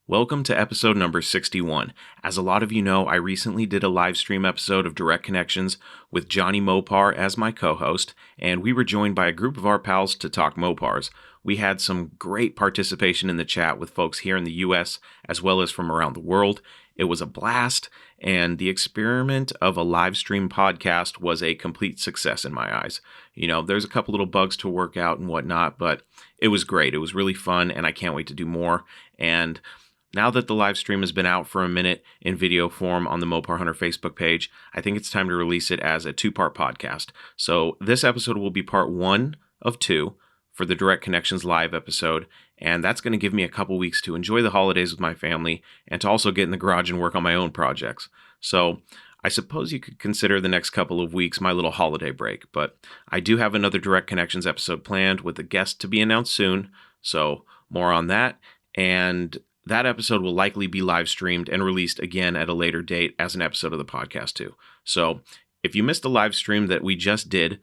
Welcome to episode number 61. As a lot of you know, I recently did a live stream episode of Direct Connections with Jonny Mopar as my co-host, and we were joined by a group of our pals to talk Mopars. We had some great participation in the chat with folks here in the US as well as from around the world. It was a blast, and the experiment of a live stream podcast was a complete success in my eyes. You know, there's a couple little bugs to work out and whatnot, but it was great. It was really fun, and I can't wait to do more. And now that the live stream has been out for a minute in video form on the Mopar Hunter Facebook page, I think it's time to release it as a two-part podcast. So this episode will be part 1 of 2 for the Direct Connections live episode, and that's going to give me a couple weeks to enjoy the holidays with my family and to also get in the garage and work on my own projects. So I suppose you could consider the next couple of weeks my little holiday break, but I do have another Direct Connections episode planned with a guest to be announced soon, so more on that. And that episode will likely be live streamed and released again at a later date as an episode of the podcast too. So if you missed the live stream that we just did,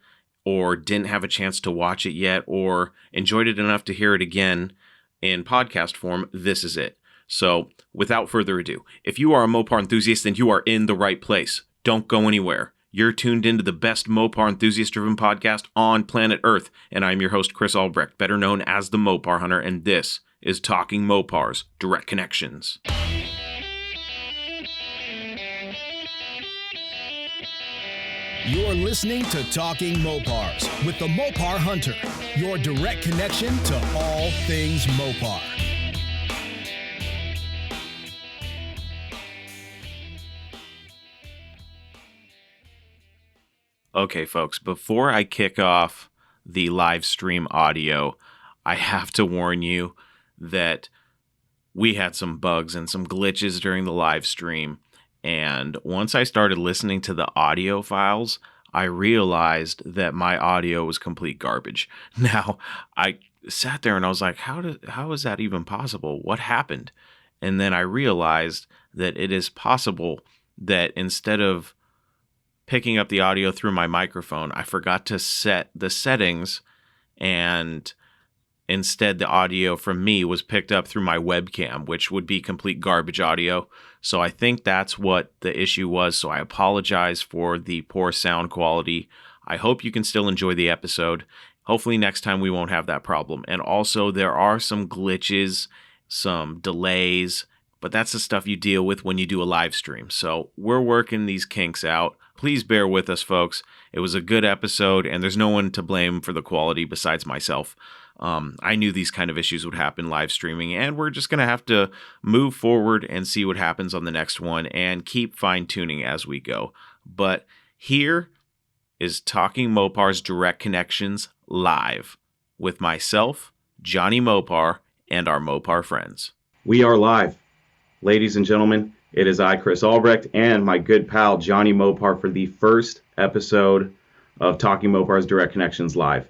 or didn't have a chance to watch it yet, or enjoyed it enough to hear it again in podcast form, this is it. So without further ado, if you are a Mopar enthusiast, then you are in the right place. Don't go anywhere. You're tuned into the best Mopar enthusiast-driven podcast on planet Earth, and I'm your host, Chris Albrecht, better known as the Mopar Hunter, and this is Talking Mopars, Direct Connections. You're listening to Talking Mopars with the Mopar Hunter, your direct connection to all things Mopar. Okay, folks, before I kick off the live stream audio, I have to warn you that we had some bugs and some glitches during the live stream. And once I started listening to the audio files, I realized that my audio was complete garbage. Now, I sat there and I was like, how is that even possible? What happened? And then I realized that it is possible that instead of picking up the audio through my microphone, I forgot to set the settings, and instead the audio from me was picked up through my webcam, which would be complete garbage audio. So I think that's what the issue was. So I apologize for the poor sound quality. I hope you can still enjoy the episode. Hopefully next time we won't have that problem. And also there are some glitches, some delays, but that's the stuff you deal with when you do a live stream. So we're working these kinks out. Please bear with us, folks. It was a good episode, and there's no one to blame for the quality besides myself. I knew these kind of issues would happen live streaming, and we're just going to have to move forward and see what happens on the next one and keep fine-tuning as we go. But here is Talking Mopars Direct Connections live with myself, Jonny Mopar, and our Mopar friends. We are live. Ladies and gentlemen, it is I, Chris Albrecht, and my good pal, Jonny Mopar, for the first episode of Talking Mopars Direct Connections Live.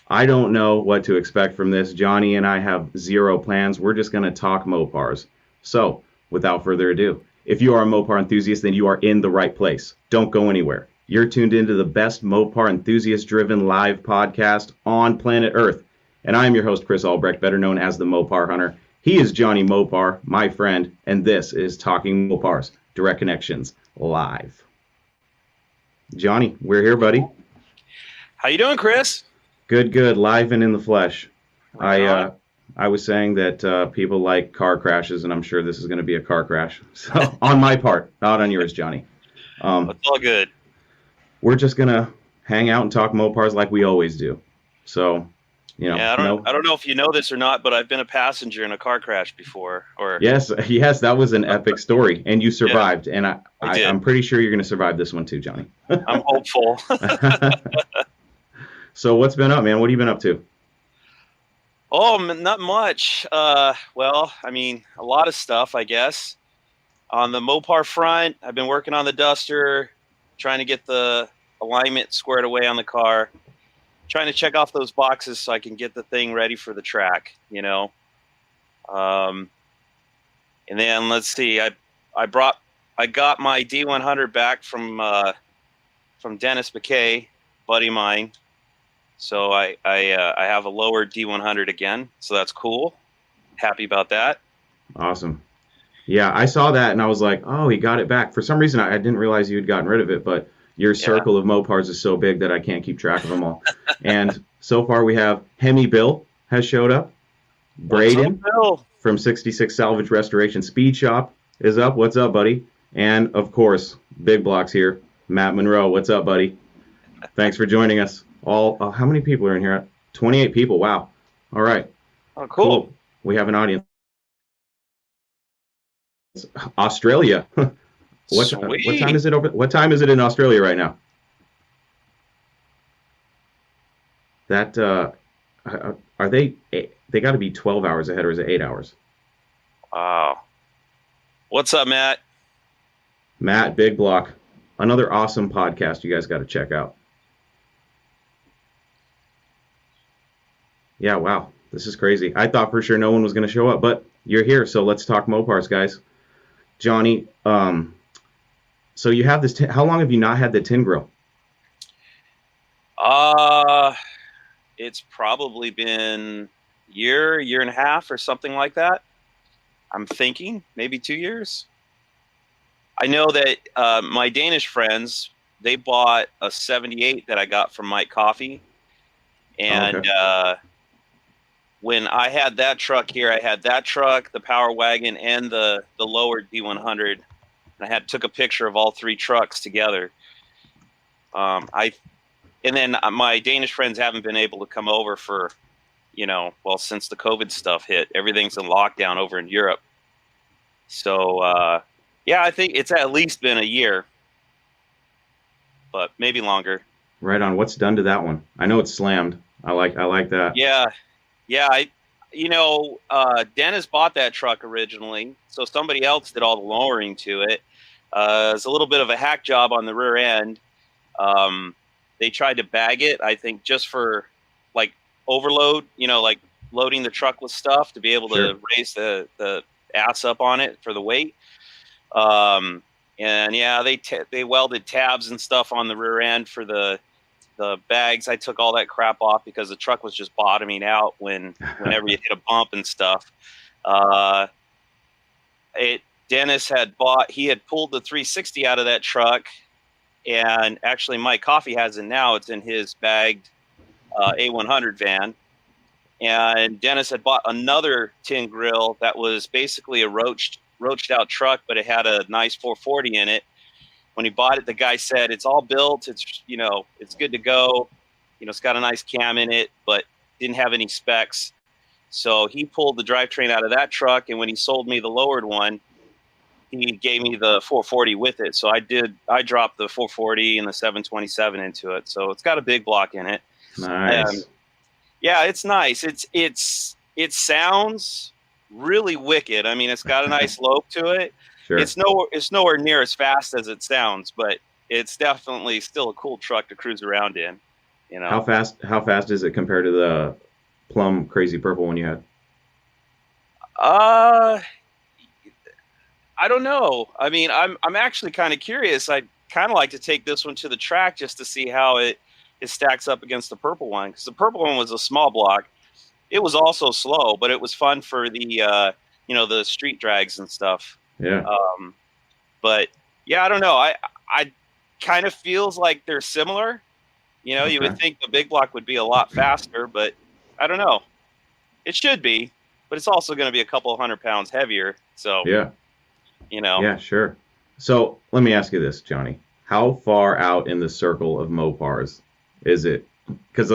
I don't know what to expect from this. Jonny and I have zero plans. We're just going to talk Mopars. So, without further ado, if you are a Mopar enthusiast, then you are in the right place. Don't go anywhere. You're tuned into the best Mopar enthusiast-driven live podcast on planet Earth. And I am your host, Chris Albrecht, better known as the Mopar Hunter. He is Jonny Mopar, my friend, and this is Talking Mopars, Direct Connections, live. Jonny, we're here, buddy. How you doing, Chris? Good, live and in the flesh. I was saying that people like car crashes, and I'm sure this is going to be a car crash. So on my part, not on yours, Jonny. It's all good. We're just going to hang out and talk Mopars like we always do. So, you know. Yeah, I don't know if you know this or not, but I've been a passenger in a car crash before. Yes, that was an epic story, and you survived. Yeah, and I'm pretty sure you're going to survive this one too, Jonny. I'm hopeful. So what's been up, man? What have you been up to? Oh, not much. Well, I mean, a lot of stuff, I guess. On the Mopar front, I've been working on the Duster, trying to get the alignment squared away on the car, trying to check off those boxes so I can get the thing ready for the track, you know. And then let's see, I got my D100 back from Dennis McKay, buddy of mine. So I have a lower D100 again, so that's cool. Happy about that. Awesome. Yeah, I saw that and I was like, oh, he got it back. For some reason, I didn't realize you had gotten rid of it, but your Yeah. circle of Mopars is so big that I can't keep track of them all. And so far, we have HEMIBill has showed up. What's up, Braden Bill? from 66 Salvage Restoration Speed Shop is up. What's up, buddy? And of course, Big Blocks here. Matt Monroe, what's up, buddy? Thanks for joining us. All how many people are in here? 28 people. Wow. All right. Oh, cool. Cool. We have an audience. Australia. What time Sweet. is it over? What time is it in Australia right now? That are they? They got to be 12 hours ahead, or is it 8 hours? Wow. What's up, Matt? Matt, Big Block, another awesome podcast you guys got to check out. Yeah, wow, this is crazy. I thought for sure no one was going to show up, but you're here, so let's talk Mopars, guys. Jonny, so you have this. How long have you not had the tin grill? It's probably been year and a half or something like that. I'm thinking maybe 2 years. I know that my Danish friends, they bought a 78 that I got from Mike Coffee. And Okay. when I had that truck here, I had that truck, the Power Wagon, and the lowered D100. And I took a picture of all three trucks together. And then my Danish friends haven't been able to come over for, since the COVID stuff hit. Everything's in lockdown over in Europe. So, yeah, I think it's at least been a year, but maybe longer. Right on. What's done to that one? I know it's slammed. I like that. Yeah. Dennis bought that truck originally, so somebody else did all the lowering to it. It's a little bit of a hack job on the rear end. They tried to bag it, I think, just for like overload, like loading the truck with stuff to be able Sure. to raise the ass up on it for the weight. And yeah, they welded tabs and stuff on the rear end for the bags. I took all that crap off because the truck was just bottoming out whenever you hit a bump and stuff. Dennis had pulled the 360 out of that truck, and actually Mike Coffee has it now. It's in his bagged A100 van. And Dennis had bought another tin grill that was basically a roached out truck, but it had a nice 440 in it. When he bought it, the guy said, it's all built. It's, it's good to go. It's got a nice cam in it, but didn't have any specs. So he pulled the drivetrain out of that truck. And when he sold me the lowered one, he gave me the 440 with it. So I dropped the 440 and the 727 into it. So it's got a big block in it. Nice. Yeah, it's nice. It sounds really wicked. I mean, it's got a nice lope to it. Sure. It's nowhere near as fast as it sounds, but it's definitely still a cool truck to cruise around in. How fast is it compared to the plum crazy purple one you had? I don't know. I mean, I'm actually kind of curious. I'd kind of like to take this one to the track just to see how it stacks up against the purple one, because the purple one was a small block. It was also slow, but it was fun for the the street drags and stuff. Yeah. But yeah, I don't know. I kind of feels like they're similar. Okay. You would think the big block would be a lot faster, but I don't know. It should be, but it's also going to be a couple 100 pounds heavier. So Yeah. Yeah, sure. So let me ask you this, Jonny. How far out in the circle of Mopars is it? Because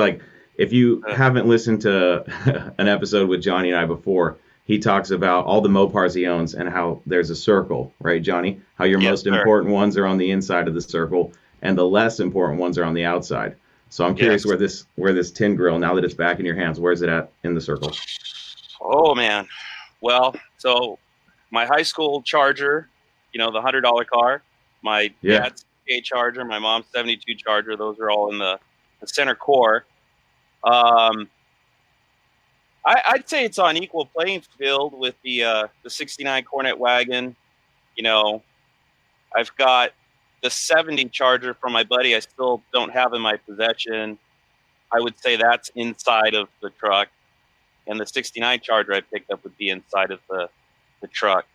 if you haven't listened to an episode with Jonny and I before, he talks about all the Mopars he owns and how there's a circle, right, Jonny? How your most important ones are on the inside of the circle and the less important ones are on the outside. So I'm curious where this tin grill, now that it's back in your hands, where's it at in the circle? Oh man. Well, so my high school Charger, the $100 car, my dad's a Charger, my mom's 72 Charger, those are all in the center core. I'd say it's on equal playing field with the 69 Cornet wagon. I've got the 70 Charger from my buddy. I still don't have in my possession. I would say that's inside of the truck, and the 69 Charger I picked up would be inside of the truck.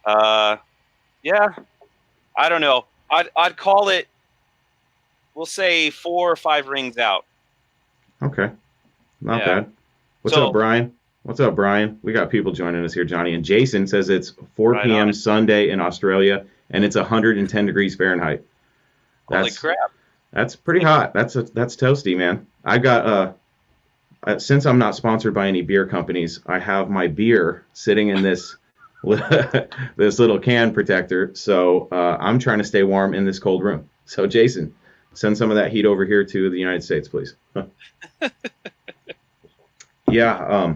Yeah, I don't know. I'd call it, we'll say 4 or 5 rings out. Okay. Not Yeah. bad. What's up, Brian? What's up, Brian? We got people joining us here, Johnny. And Jason says it's 4 Right p.m. on. Sunday in Australia, and it's 110 degrees Fahrenheit. Holy crap. That's pretty hot. That's toasty, man. I got since I'm not sponsored by any beer companies, I have my beer sitting in this this little can protector. So I'm trying to stay warm in this cold room. So Jason, send some of that heat over here to the United States, please. Yeah,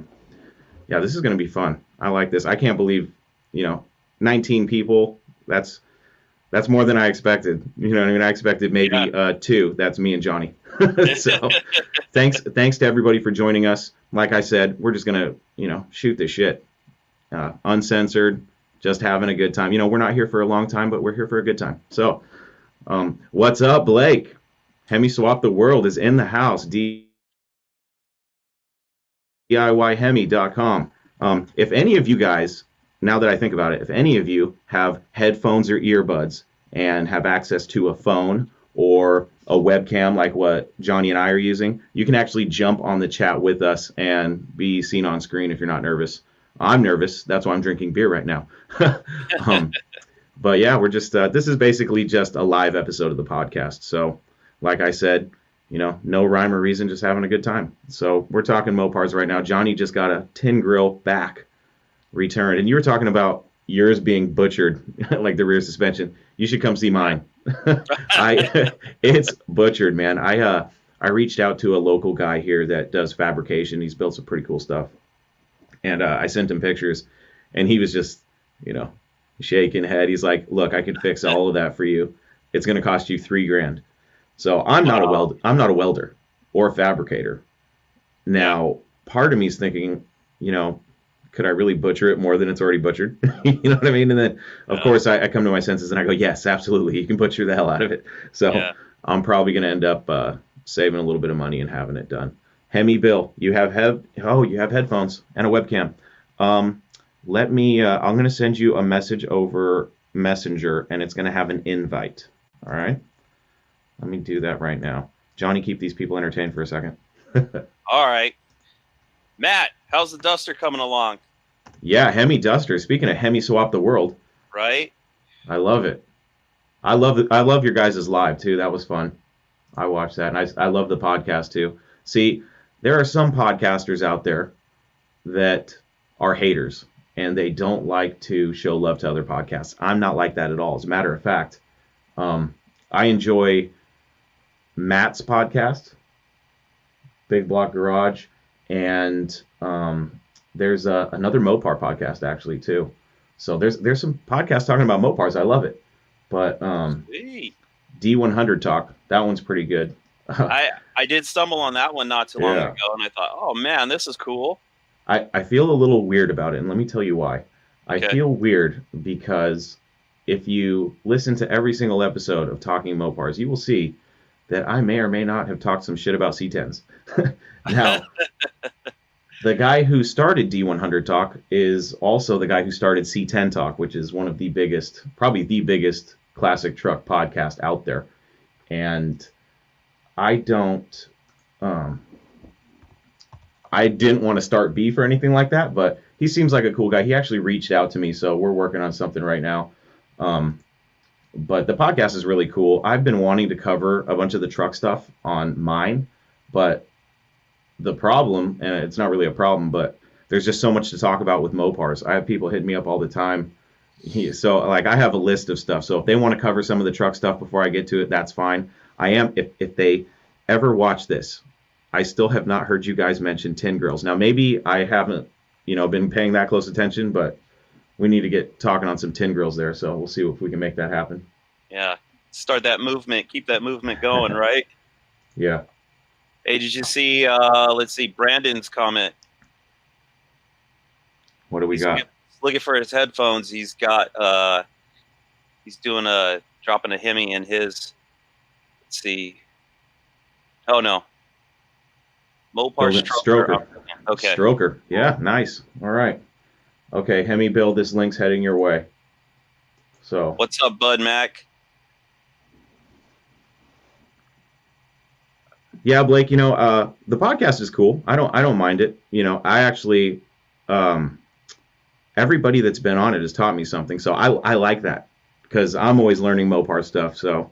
this is going to be fun. I like this. I can't believe, 19 people. That's more than I expected. You know what I mean? I expected maybe 2. That's me and Johnny. So thanks to everybody for joining us. Like I said, we're just going to, shoot this shit. Uncensored, just having a good time. We're not here for a long time, but we're here for a good time. So what's up, Blake? Hemi Swap the World is in the house. DIYHemi.com. If any of you guys, now that I think about it, if any of you have headphones or earbuds and have access to a phone or a webcam like what Johnny and I are using, you can actually jump on the chat with us and be seen on screen if you're not nervous. I'm nervous. That's why I'm drinking beer right now. But yeah, we're just, this is basically just a live episode of the podcast. So like I said, no rhyme or reason, just having a good time. So we're talking Mopars right now. Johnny just got a tin grill back returned. And you were talking about yours being butchered, like the rear suspension. You should come see mine. It's butchered, man. I reached out to a local guy here that does fabrication. He's built some pretty cool stuff. And I sent him pictures, and he was just, shaking head. He's like, look, I can fix all of that for you. It's going to cost you $3,000. So I'm not a welder or a fabricator. Now, part of me is thinking, could I really butcher it more than it's already butchered? You know what I mean? And then, of course, I come to my senses and I go, yes, absolutely. You can butcher the hell out of it. So I'm probably going to end up saving a little bit of money and having it done. HEMIBill, you have headphones and a webcam. I'm going to send you a message over Messenger, and it's going to have an invite. All right? Let me do that right now. Johnny, keep these people entertained for a second. All right. Matt, how's the Duster coming along? Yeah, Hemi Duster. Speaking of Hemi Swap the World. Right? I love it. I love your guys' live, too. That was fun. I watched that, and I love the podcast, too. See, there are some podcasters out there that are haters, and they don't like to show love to other podcasts. I'm not like that at all. As a matter of fact, I enjoy Matt's podcast, BigBlocksGarage, and there's another Mopar podcast actually too. So there's some podcasts talking about Mopars. I love it. But D100 Talk, that one's pretty good. I did stumble on that one not too long ago, and I thought, oh man, this is cool. I feel a little weird about it, and let me tell you why. I feel weird because if you listen to every single episode of Talking Mopars, you will see that I may or may not have talked some shit about C10s. Now, the guy who started D100 Talk is also the guy who started C10 Talk, which is one of the biggest, probably the biggest classic truck podcast out there. And I didn't want to start beef or anything like that, but he seems like a cool guy. He actually reached out to me, so we're working on something right now. But the podcast is really cool. I've been wanting to cover a bunch of the truck stuff on mine, but the problem, and it's not really a problem, but there's just so much to talk about with Mopars. I have people hitting me up all the time. So like I have a list of stuff. So if they want to cover some of the truck stuff before I get to it, that's fine. If they ever watch this, I still have not heard you guys mention tin grills. Now maybe I haven't, been paying that close attention, but we need to get talking on some tin grills there. So we'll see if we can make that happen. Yeah. Start that movement. Keep that movement going, right? Yeah. Hey, did you see, let's see, Brandon's comment? What do we got? Looking for his headphones. He's got, he's doing dropping a Hemi in his, let's see. Oh, no. Mopar Stroker. Okay. Stroker. Yeah, nice. All right. Okay, HEMIBill, this link's heading your way. So what's up, Bud Mac? yeah, Blake, the podcast is cool. I don't mind it. I actually, everybody that's been on it has taught me something. So I like that because I'm always learning Mopar stuff. So,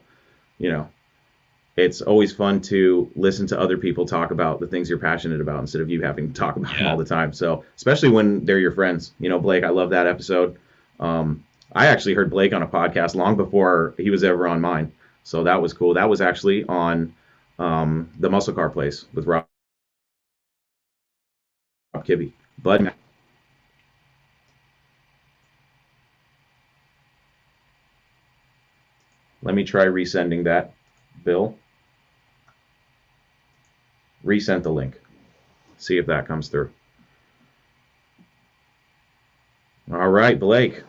you know, it's always fun to listen to other people talk about the things you're passionate about instead of you having to talk about them all the time. So especially when they're your friends, Blake, I love that episode. I actually heard Blake on a podcast long before he was ever on mine. So that was cool. That was actually on the Muscle Car Place with Rob Kibbe. Bud. Let me try resending that, Bill. Resend the link. See if that comes through. All right, Blake.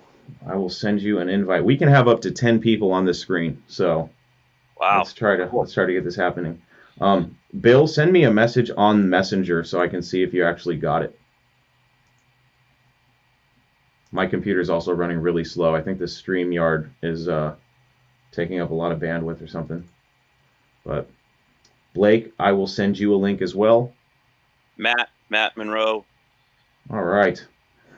I will send you an invite. We can have up to 10 people on this screen. So wow. Let's try to get this happening. Bill, send me a message on Messenger so I can see if you actually got it. My computer is also running really slow. I think the StreamYard is taking up a lot of bandwidth or something. But Blake, I will send you a link as well. Matt Monroe. All right.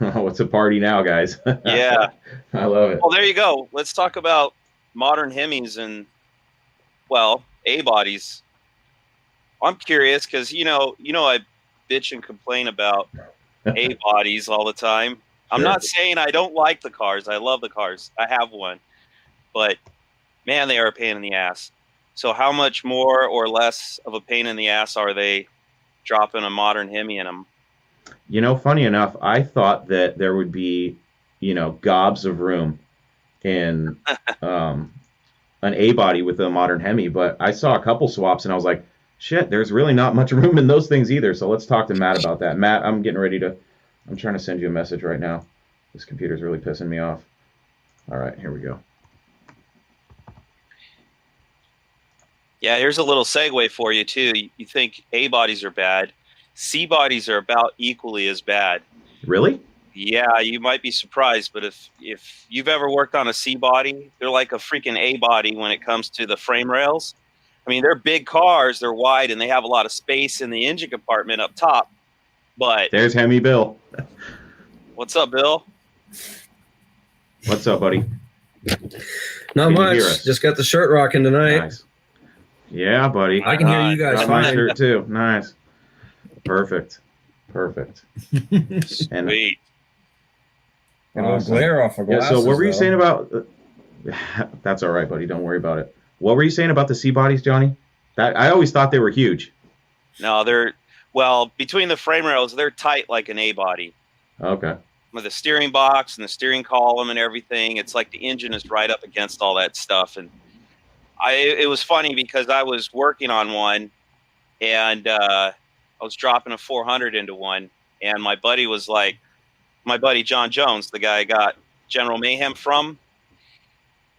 Oh, it's a party now, guys. Yeah. I love it. Well, there you go. Let's talk about modern Hemis and, well, A-bodies. I'm curious because, I bitch and complain about A-bodies all the time. I'm not saying I don't like the cars. I love the cars. I have one. But, man, they are a pain in the ass. So how much more or less of a pain in the ass are they dropping a modern Hemi in them? Funny enough, I thought that there would be, gobs of room in an A-body with a modern Hemi, but I saw a couple swaps and I was like, shit, there's really not much room in those things either. So let's talk to Matt about that. Matt, I'm trying to send you a message right now. This computer's really pissing me off. All right, here we go. Yeah, here's a little segue for you, too. You think A-bodies are bad. C-bodies are about equally as bad. Really? Yeah, you might be surprised, but if you've ever worked on a C-body, they're like a freaking A-body when it comes to the frame rails. I mean, they're big cars, they're wide, and they have a lot of space in the engine compartment up top. But there's HEMIBill. What's up, Bill? What's up, buddy? Not much. Just got the shirt rocking tonight. Nice. Yeah, buddy. I can hear you guys fine. My shirt too. Nice. Perfect. Sweet. And awesome. Glare off of glasses, so what were you saying about... That's all right, buddy. Don't worry about it. What were you saying about the C-bodies, Johnny? I always thought they were huge. No, between the frame rails, they're tight like an A-body. Okay. With the steering box and the steering column and everything, it's like the engine is right up against all that stuff. And it was funny because I was working on one, and I was dropping a 400 into one, and my buddy John Jones, the guy I got General Mayhem from,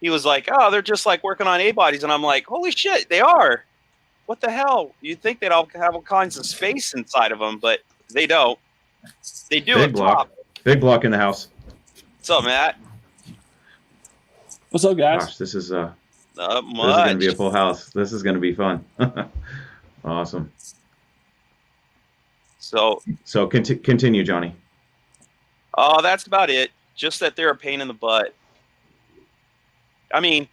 he was like, oh, they're just like working on A-bodies. And I'm like, holy shit, they are. What the hell? You'd think they'd all have all kinds of space inside of them, but they don't. They do at top. Big block in the house. What's up, Matt? What's up, guys? Gosh, this is going to be a full house. This is going to be fun. Awesome. So continue, Johnny. Oh, that's about it. Just that they're a pain in the butt. I mean,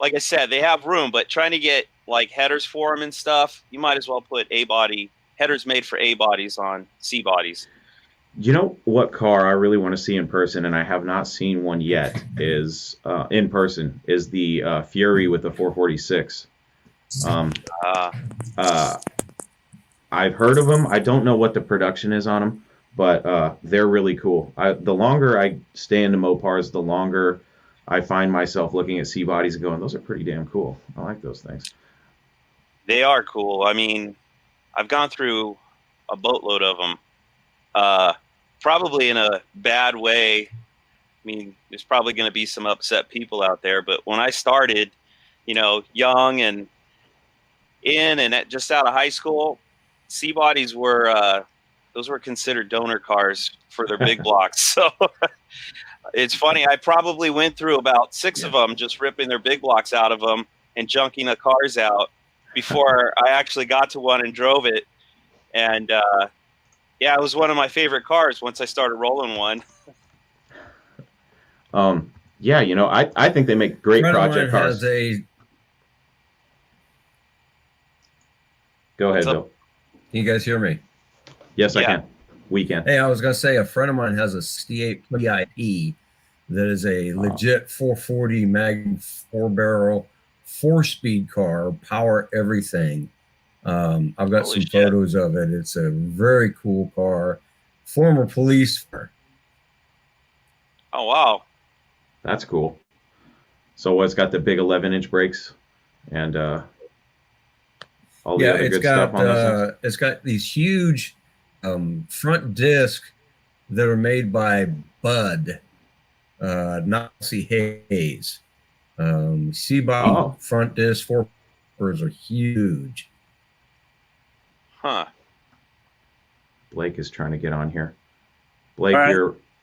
like I said, they have room, but trying to get like headers for them and stuff, you might as well put A-body headers made for A-bodies on C-bodies. You know what car I really want to see in person, and I have not seen one yet, is in person, is the Fury with the 446. I've heard of them. I don't know what the production is on them, but they're really cool. The longer I stay into Mopars, the longer I find myself looking at C-bodies and going, those are pretty damn cool. I like those things. They are cool. I mean, I've gone through a boatload of them. Probably in a bad way. I mean, there's probably going to be some upset people out there, but when I started, young and just out of high school, C-bodies those were considered donor cars for their big blocks. So It's funny. I probably went through about 6 of them, just ripping their big blocks out of them and junking the cars out before I actually got to one and drove it. And it was one of my favorite cars once I started rolling one. I think they make great project cars. Go ahead, Bill. Can you guys hear me? Yes, I can. We can. Hey, I was going to say a friend of mine has a 68 PIP that is a legit 440 Magnum 4-barrel, 4-speed car, power everything. I've got some photos of it. It's a very cool car. Former police car. Oh, wow. That's cool. So it's got the big 11-inch brakes and all the other good stuff on those. It's got these huge front discs that are made by Bud, Nazi Hayes. C-body front disc 4-pers are huge. Huh. Blake is trying to get on here. Blake,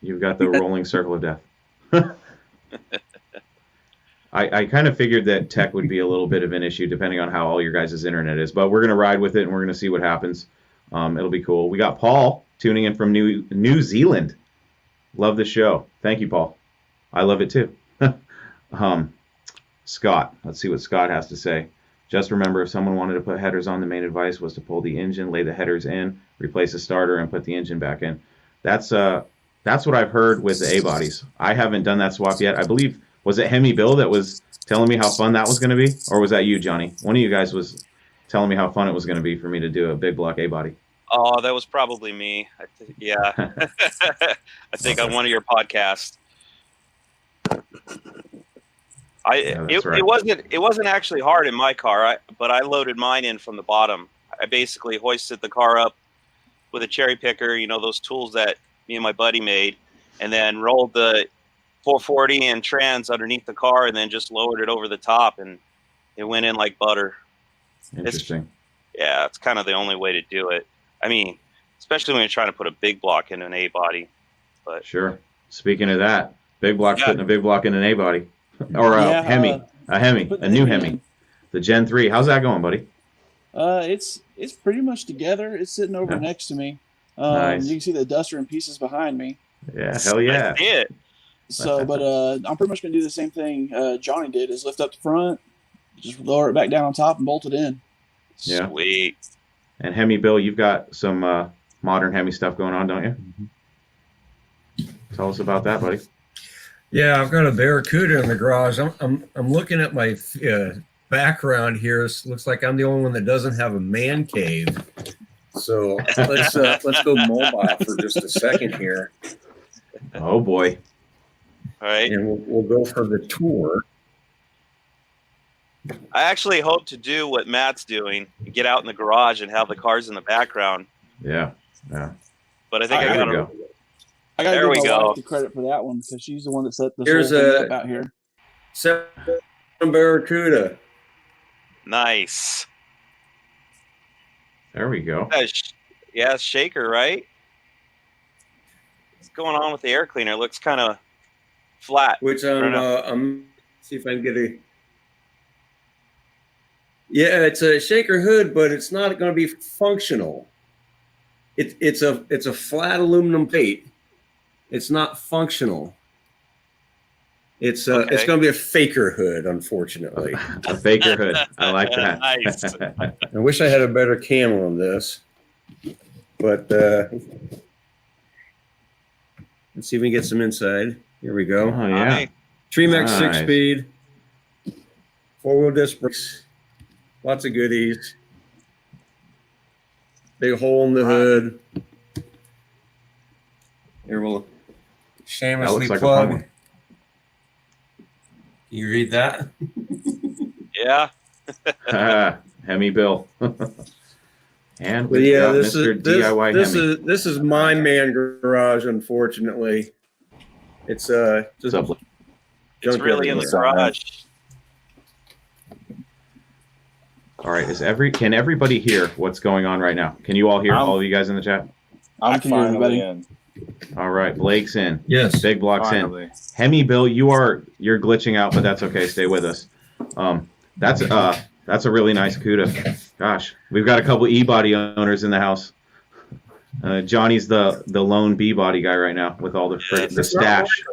you've got the rolling circle of death. I kind of figured that tech would be a little bit of an issue depending on how all your guys' internet is, but we're going to ride with it and we're going to see what happens. It'll be cool. We got Paul tuning in from New Zealand. Love the show. Thank you, Paul. I love it too. Scott, let's see what Scott has to say. Just remember, if someone wanted to put headers on, the main advice was to pull the engine, lay the headers in, replace the starter, and put the engine back in. That's what I've heard with the A-bodies. I haven't done that swap yet. I believe, was it HEMIBill that was telling me how fun that was going to be? Or was that you, Johnny? One of you guys was telling me how fun it was going to be for me to do a big block A-body. Oh, that was probably me. I think on one of your podcasts. It wasn't actually hard in my car, but I loaded mine in from the bottom. I basically hoisted the car up with a cherry picker, those tools that me and my buddy made, and then rolled the 440 and trans underneath the car and then just lowered it over the top, and it went in like butter. Interesting. It's kind of the only way to do it. I mean, especially when you're trying to put a big block in an A-body. But sure. Speaking of that, big block putting a big block in an A-body. Or a new Hemi. The Gen 3. How's that going, buddy? It's pretty much together. It's sitting over next to me. Nice. You can see the duster in pieces behind me. Yeah, hell yeah. I see it. So, but I'm pretty much going to do the same thing Johnny did, is lift up the front, just lower it back down on top and bolt it in. Yeah. Sweet. And HEMIBill, you've got some modern Hemi stuff going on, don't you? Mm-hmm. Tell us about that, buddy. Yeah, I've got a Barracuda in the garage. I'm looking at my background here. It looks like I'm the only one that doesn't have a man cave. So let's go mobile for just a second here. Oh boy! All right, and we'll go for the tour. I actually hope to do what Matt's doing, get out in the garage and have the cars in the background. Yeah. But I think I gotta go. I got to give my wife the credit for that one because she's the one that set this whole thing up out here. 7 Barracuda. Nice. There we go. Yeah, shaker, right? What's going on with the air cleaner? It looks kind of flat. Which I'm see if I can get a. Yeah, it's a shaker hood, but it's not going to be functional. It's a flat aluminum plate. It's not functional. It's going to be a faker hood, unfortunately. A faker hood. I like that. Nice. I wish I had a better camera on this, but let's see if we can get some inside. Here we go. Oh yeah. Tremax 6-speed, 4-wheel disc brakes, lots of goodies. Big hole in the hood. Here we'll shamelessly plug. Can you read that? Yeah. HEMIBill. And we got Mr. DIY Hemi. This is my man garage, unfortunately. It's just it's really in the garage. All right, can everybody hear what's going on right now? Can you all hear all of you guys in the chat? I can hear everybody. All right, Blake's in. Yes. Big Block's Finally. in. HEMIBill, you're glitching out, but that's okay. Stay with us. That's a really nice CUDA. Gosh, we've got a couple E-body owners in the house. Johnny's the lone B-body guy right now with all the stash.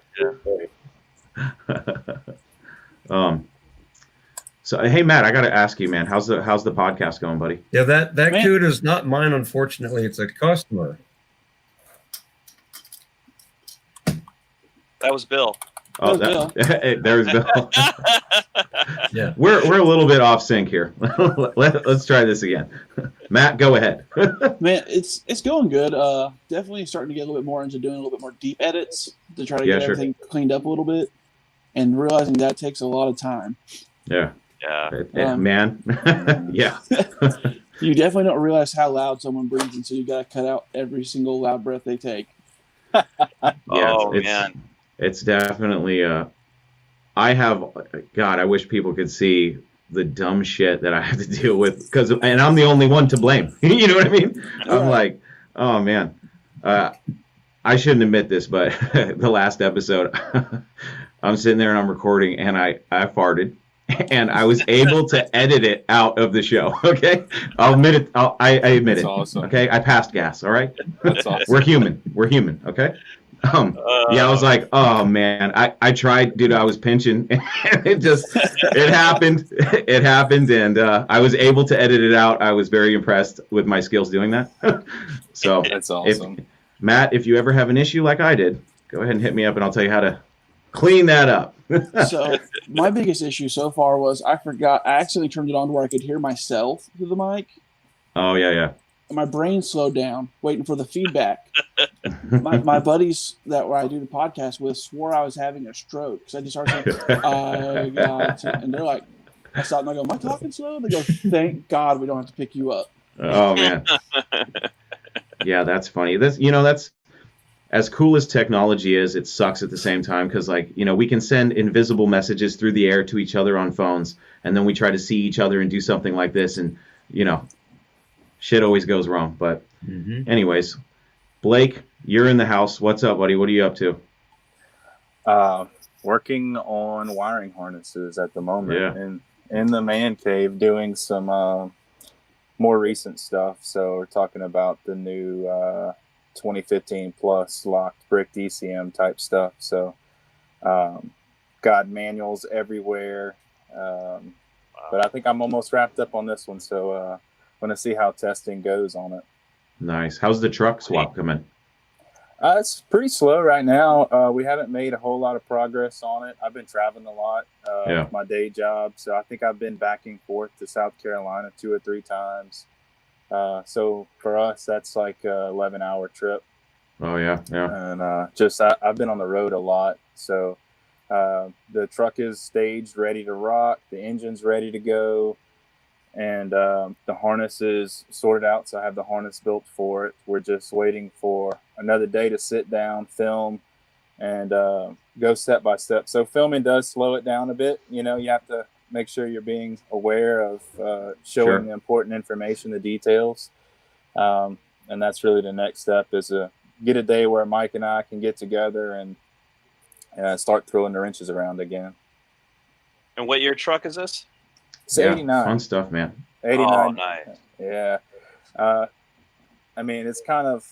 So hey Matt, I got to ask you, man, how's the podcast going, buddy? Yeah, that CUDA is not mine, unfortunately. It's a customer. That was Bill. Oh, there's Bill. Yeah, we're a little bit off sync here. Let's try this again. Matt, go ahead. Man, it's going good. Definitely starting to get a little bit more into doing a little bit more deep edits to try to get everything cleaned up a little bit, and realizing that takes a lot of time. Yeah. Yeah. Man. Yeah. You definitely don't realize how loud someone breathes until you got to cut out every single loud breath they take. Man. It's definitely I wish people could see the dumb shit that I have to deal with, and I'm the only one to blame. You know what I mean? I'm like, oh man. I shouldn't admit this, but the last episode I'm sitting there and I'm recording and I farted and I was able to edit it out of the show. Okay. I'll admit it. I admit it. Awesome. Okay. I passed gas. All right. That's awesome. We're human. Okay. Yeah, I was like, oh man, I tried, dude. I was pinching, and it happened, and I was able to edit it out. I was very impressed with my skills doing that. So that's awesome. Matt, if you ever have an issue like I did, go ahead and hit me up, and I'll tell you how to clean that up. So my biggest issue so far was I accidentally turned it on to where I could hear myself through the mic. Oh yeah. And my brain slowed down waiting for the feedback. My buddies that I do the podcast with swore I was having a stroke because I just started saying, and they're like, I stopped and I go, am I talking slow? And they go, thank God we don't have to pick you up. Oh man. Yeah, that's funny. That's as cool as technology is, it sucks at the same time because, we can send invisible messages through the air to each other on phones, and then we try to see each other and do something like this, and shit always goes wrong. But anyways, Blake, you're in the house. What's up, buddy? What are you up to? Working on wiring harnesses at the moment. Yeah. In the man cave, doing some more recent stuff. So we're talking about the new 2015 plus locked brick DCM type stuff. So got manuals everywhere. But I think I'm almost wrapped up on this one. So going to see how testing goes on it. Nice. How's the truck swap coming? It's pretty slow right now. We haven't made a whole lot of progress on it. I've been traveling a lot with my day job. So I think I've been back and forth to South Carolina 2 or 3 times. So for us, that's like a 11-hour trip. Oh, yeah. And I've been on the road a lot. So the truck is staged, ready to rock. The engine's ready to go. And the harness is sorted out, so I have the harness built for it. We're just waiting for another day to sit down, film, and go step by step. So filming does slow it down a bit. You have to make sure you're being aware of showing the important information, the details. And that's really the next step is to get a day where Mike and I can get together and start throwing the wrenches around again. And what year truck is this? It's 89. Fun stuff, man. 89. Oh, nice. Yeah. I mean, it's kind of,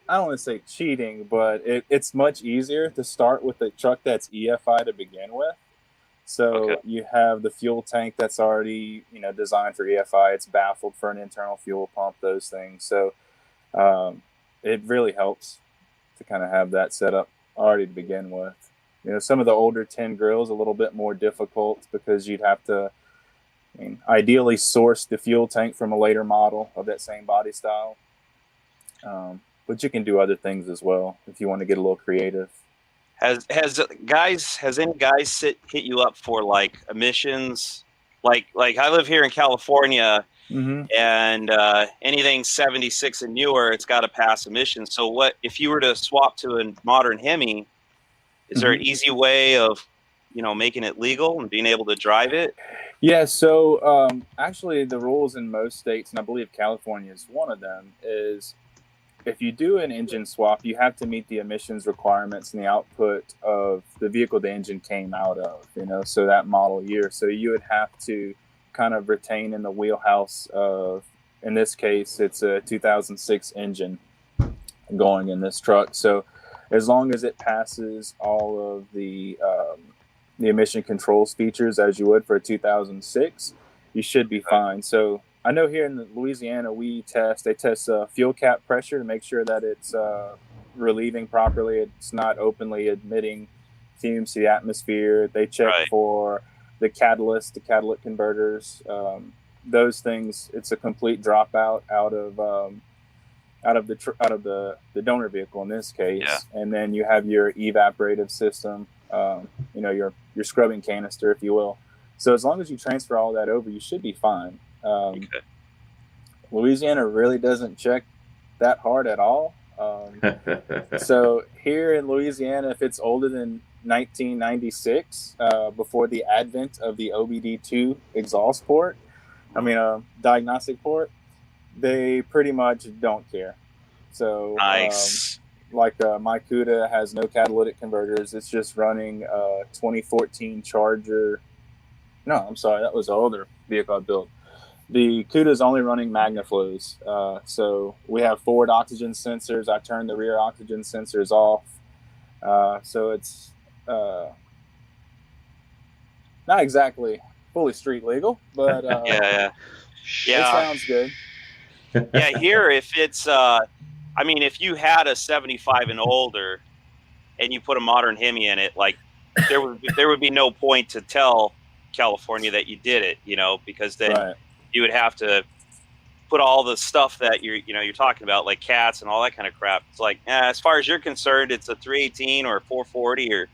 I don't want to say cheating, but it's much easier to start with a truck that's EFI to begin with. So you have the fuel tank that's already, designed for EFI. It's baffled for an internal fuel pump, those things. So it really helps to kind of have that set up already to begin with. Some of the older 10 grills a little bit more difficult because you'd have to, ideally source the fuel tank from a later model of that same body style. But you can do other things as well if you want to get a little creative. Has any guys hit you up for like emissions? Like I live here in California, and anything 76 and newer, it's got to pass emissions. So what if you were to swap to a modern Hemi? Is there an easy way of making it legal and being able to drive it? Yeah, so actually the rules in most states, and I believe California is one of them, is if you do an engine swap, you have to meet the emissions requirements and the output of the vehicle the engine came out of, so that model year. So you would have to kind of retain in the wheelhouse of, in this case, it's a 2006 engine going in this truck. So as long as it passes all of the emission controls features as you would for a 2006, you should be fine. So I know here in Louisiana, they test fuel cap pressure to make sure that it's relieving properly. It's not openly emitting fumes to the atmosphere. They check for the catalytic converters. Those things, it's a complete dropout out of the donor vehicle in this case. Yeah. And then you have your evaporative system, your scrubbing canister, if you will. So as long as you transfer all that over, you should be fine. Louisiana really doesn't check that hard at all. So here in Louisiana, if it's older than 1996, before the advent of the OBD2 exhaust port, diagnostic port, they pretty much don't care. So nice. My CUDA has no catalytic converters. It's just running 2014 Charger. No, I'm sorry, that was the older vehicle I built. The CUDA is only running MagnaFlows. So we have forward oxygen sensors. I turned the rear oxygen sensors off. So it's not exactly fully street legal, but yeah. It sounds good. Yeah, here, if it's, if you had a 75 and older and you put a modern Hemi in it, like there would be no point to tell California that you did it, because then you would have to put all the stuff that you're talking about, like cats and all that kind of crap. It's like, as far as you're concerned, it's a 318 or a 440 or,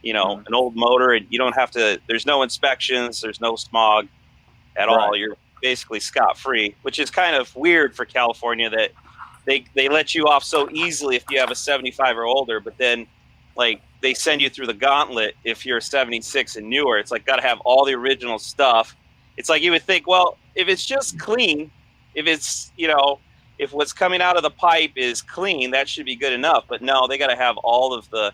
an old motor, and you don't have to, there's no inspections, there's no smog at all. You're basically scot-free, which is kind of weird for California that they let you off so easily if you have a 75 or older, but then like they send you through the gauntlet if you're 76 and newer. It's like got to have all the original stuff. It's like you would think, well, if it's just clean, if it's, if what's coming out of the pipe is clean, that should be good enough. But no, they got to have all of the,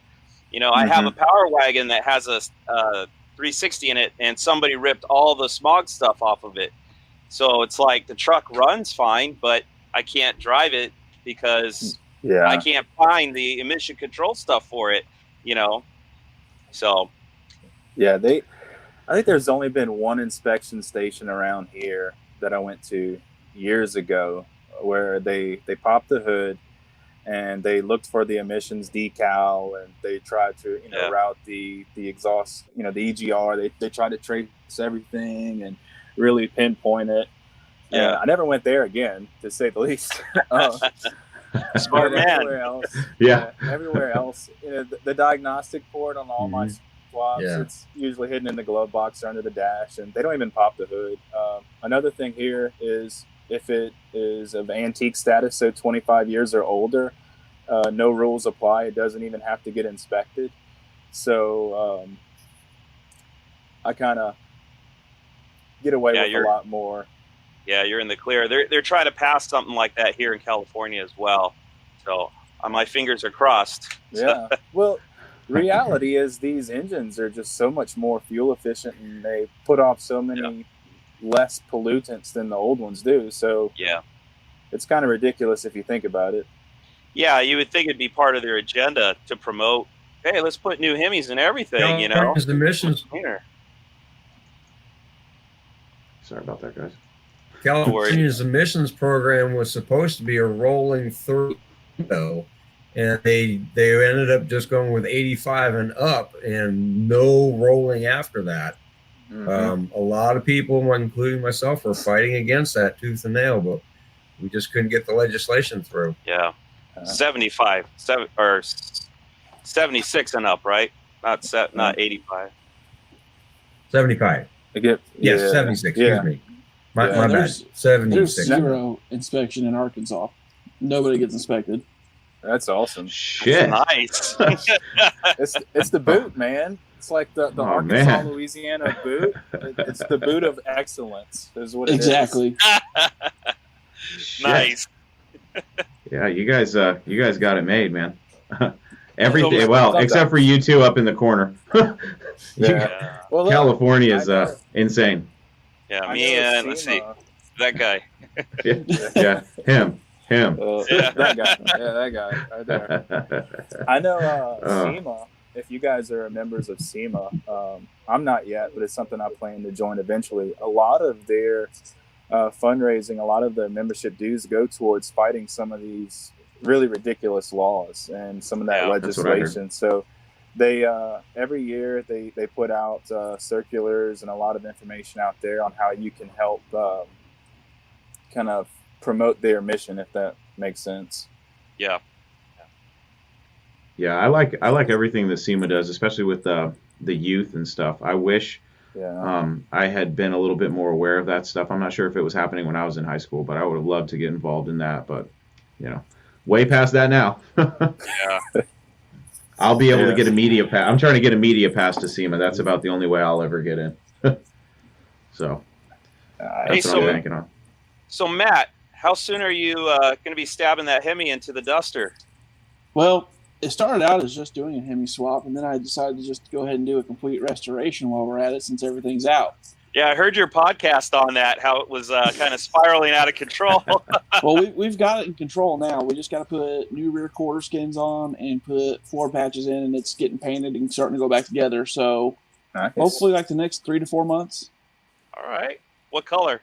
I have a Power Wagon that has a 360 in it, and somebody ripped all the smog stuff off of it. So it's like the truck runs fine, but I can't drive it because I can't find the emission control stuff for it, So. Yeah, I think there's only been one inspection station around here that I went to years ago where they popped the hood and they looked for the emissions decal and they tried to, route the exhaust, the EGR. They tried to trace everything and really pinpoint it. I never went there again, to say the least. Smart man. Everywhere else, the diagnostic port on all my swaps, it's usually hidden in the glove box or under the dash, and they don't even pop the hood. Another thing here is if it is of antique status, so 25 years or older, no rules apply. It doesn't even have to get inspected. So I kind of get away with a lot more. Yeah, you're in the clear. They're trying to pass something like that here in California as well. So my fingers are crossed. Yeah. Well, reality is these engines are just so much more fuel efficient, and they put off so many less pollutants than the old ones do. So it's kind of ridiculous if you think about it. Yeah, you would think it'd be part of their agenda to promote, hey, let's put new Hemis in everything, The emissions. Sorry about that, guys. California's emissions program was supposed to be a rolling through window, and they ended up just going with 85 and up and no rolling after that. A lot of people, including myself, were fighting against that tooth and nail, but we just couldn't get the legislation through. 75 or 76 and up, right? Not 85. 75. Yes, 76. Excuse me. My bad. 76. There's zero inspection in Arkansas. Nobody gets inspected. That's awesome. Shit. That's nice. It's the boot, man. It's like the Arkansas, Louisiana boot. It's the boot of excellence, is what it is. Exactly. Nice. Yeah, you guys got it made, man. Everything, So, well, sometimes. except for you two up in the corner. Yeah. Well, look, California is I know- insane. Yeah, I me know and let's see, SEMA. that guy. Yeah, him. Yeah. That guy. Yeah, that guy right there. I know SEMA. If you guys are members of SEMA, I'm not yet, but it's something I plan to join eventually. A lot of their fundraising, a lot of their membership dues go towards fighting some of these really ridiculous laws and some of that Yeah, that's what I heard. legislation. So they every year they put out circulars and a lot of information out there on how you can help kind of promote their mission, if that makes sense. Yeah. Yeah, I like everything that SEMA does, especially with the youth and stuff. I wish I had been a little bit more aware of that stuff. I'm not sure if it was happening when I was in high school, but I would have loved to get involved in that. But way past that now. Yeah. I'll be able to get a media pass. I'm trying to get a media pass to SEMA. That's about the only way I'll ever get in. So that's what I'm banking on. So Matt, how soon are you going to be stabbing that Hemi into the Duster? Well, it started out as just doing a Hemi swap, and then I decided to just go ahead and do a complete restoration while we're at it, since everything's out. Yeah, I heard your podcast on that, how it was kind of spiraling out of control. Well, we've got it in control now. We just got to put new rear quarter skins on and put floor patches in, and it's getting painted and starting to go back together. So hopefully like the next 3 to 4 months. All right. What color?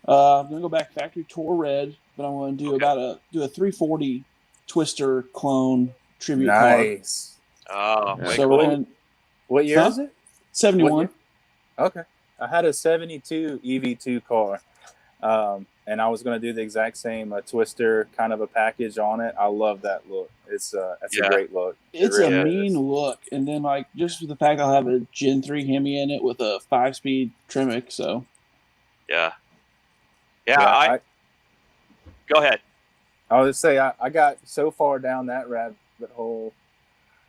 I'm going to go back factory tour red, but I'm going to do do a 340 Twister clone tribute car. Nice. Oh, So we're going. What year is it? 71. Okay. I had a 72 EV2 car, and I was going to do the exact same Twister kind of a package on it. I love that look. It's that's a great look. It's really a mean look. And then, like, just with the fact I'll have a Gen 3 Hemi in it with a 5-speed Tremec, so. Yeah. Yeah, go ahead. I would say I got so far down that rabbit hole.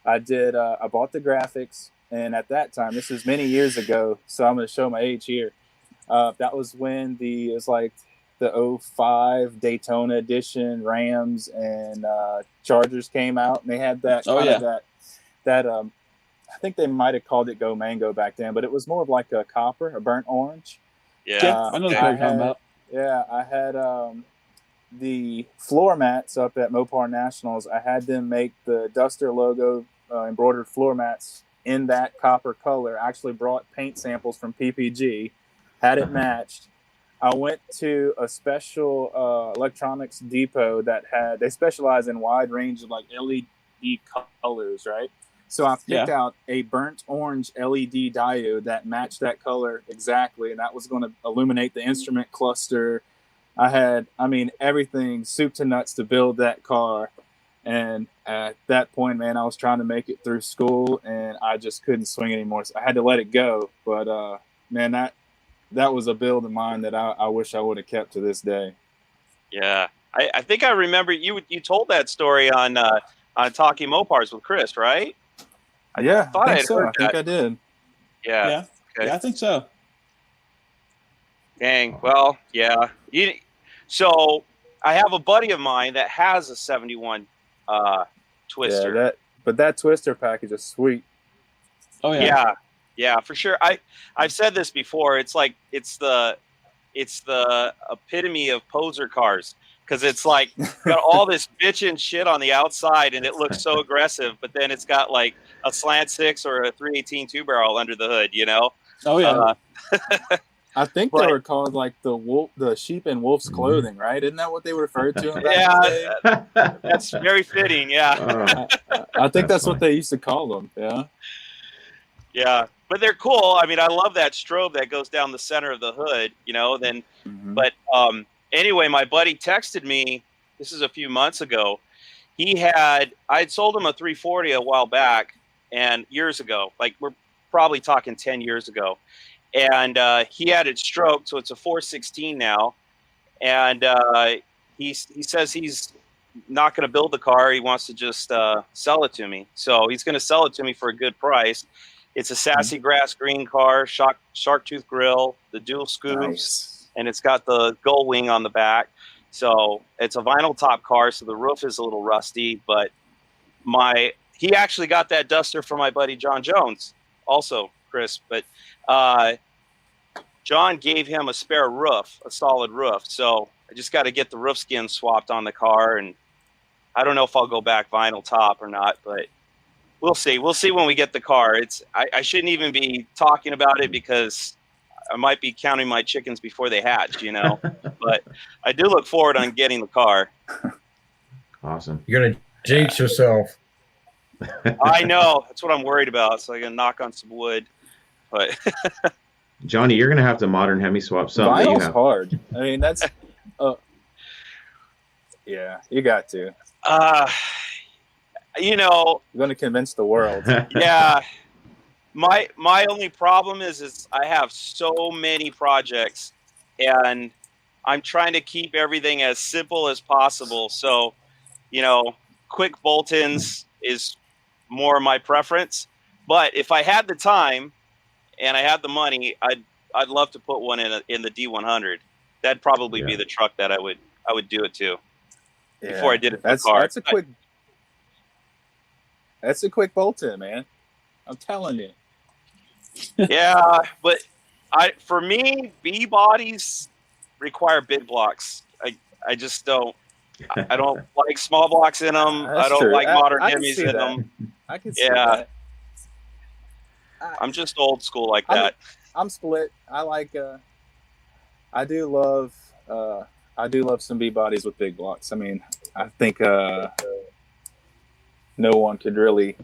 I bought the graphics, and at that time, this was many years ago, so I'm going to show my age here. That was when it was like the 05 Daytona edition Rams and Chargers came out, and they had that I think they might have called it Go Mango back then, but it was more of like a copper, a burnt orange. Yeah, I know what you're talking about. Yeah, I had the floor mats up at Mopar Nationals. I had them make the Duster logo embroidered floor mats in that copper color. I actually brought paint samples from PPG, had it matched. I went to a special electronics depot they specialize in wide range of like LED colors, right? So I picked out a burnt orange LED diode that matched that color exactly, and that was going to illuminate the instrument cluster. I had, everything soup to nuts to build that car. And at that point, man, I was trying to make it through school, and I just couldn't swing anymore. So I had to let it go. But, man, that was a build of mine that I wish I would have kept to this day. Yeah. I think I remember you told that story on Talking Mopars with Chris, right? I think so. I think I did. Yeah. Okay. Yeah, I think so. Dang. Well, yeah. So I have a buddy of mine that has a 71 Twister. But that Twister package is sweet. Oh yeah. Yeah, for sure. I've said this before. It's like it's the epitome of poser cars, because it's like got all this bitchin' shit on the outside and it looks so aggressive, but then it's got like a slant 6 or a 318 two barrel under the hood, Oh yeah. I think they were called like the sheep in wolf's clothing, right? Isn't that what they referred to them back in the day? That's very fitting. Yeah. I think that's what they used to call them. Yeah. Yeah, but they're cool. I mean, I love that strobe that goes down the center of the hood, then, but anyway, my buddy texted me, this is a few months ago. I'd sold him a 340 a while back and years ago, like we're probably talking 10 years ago. And he had it stroked, so it's a 416 now. And he says he's not going to build the car. He wants to just sell it to me. So he's going to sell it to me for a good price. It's a sassy grass green car, shark tooth grill, the dual scoops, and it's got the gull wing on the back. So it's a vinyl top car, so the roof is a little rusty. But he actually got that Duster from my buddy John Jones, also Chris. But John gave him a spare roof, a solid roof. So I just got to get the roof skin swapped on the car, and I don't know if I'll go back vinyl top or not, but we'll see. We'll see when we get the car. I shouldn't even be talking about it because I might be counting my chickens before they hatch, you know. But I do look forward on getting the car. Awesome. You're gonna jinx yourself. I know. That's what I'm worried about. So I can knock on some wood. But Johnny, you're gonna have to modern Hemi swap something that you Vinyl's have. hard. I mean, that's yeah, you got to. you know, You're going to convince the world. yeah. My only problem is I have so many projects, and I'm trying to keep everything as simple as possible. So, you know, quick bolt-ins is more my preference. But if I had the time and I had the money, I'd love to put one in the D100. That'd probably be the truck that I would do it to before I did it. That's a quick bolt-in, man. I'm telling you. Yeah, but for me, B bodies require big blocks. I just don't. I don't like small blocks in them. I don't like modern Hemis in them. I can see that. I'm just old school like that. I'm split. I like. I do love some B bodies with big blocks. I mean, I think no one could really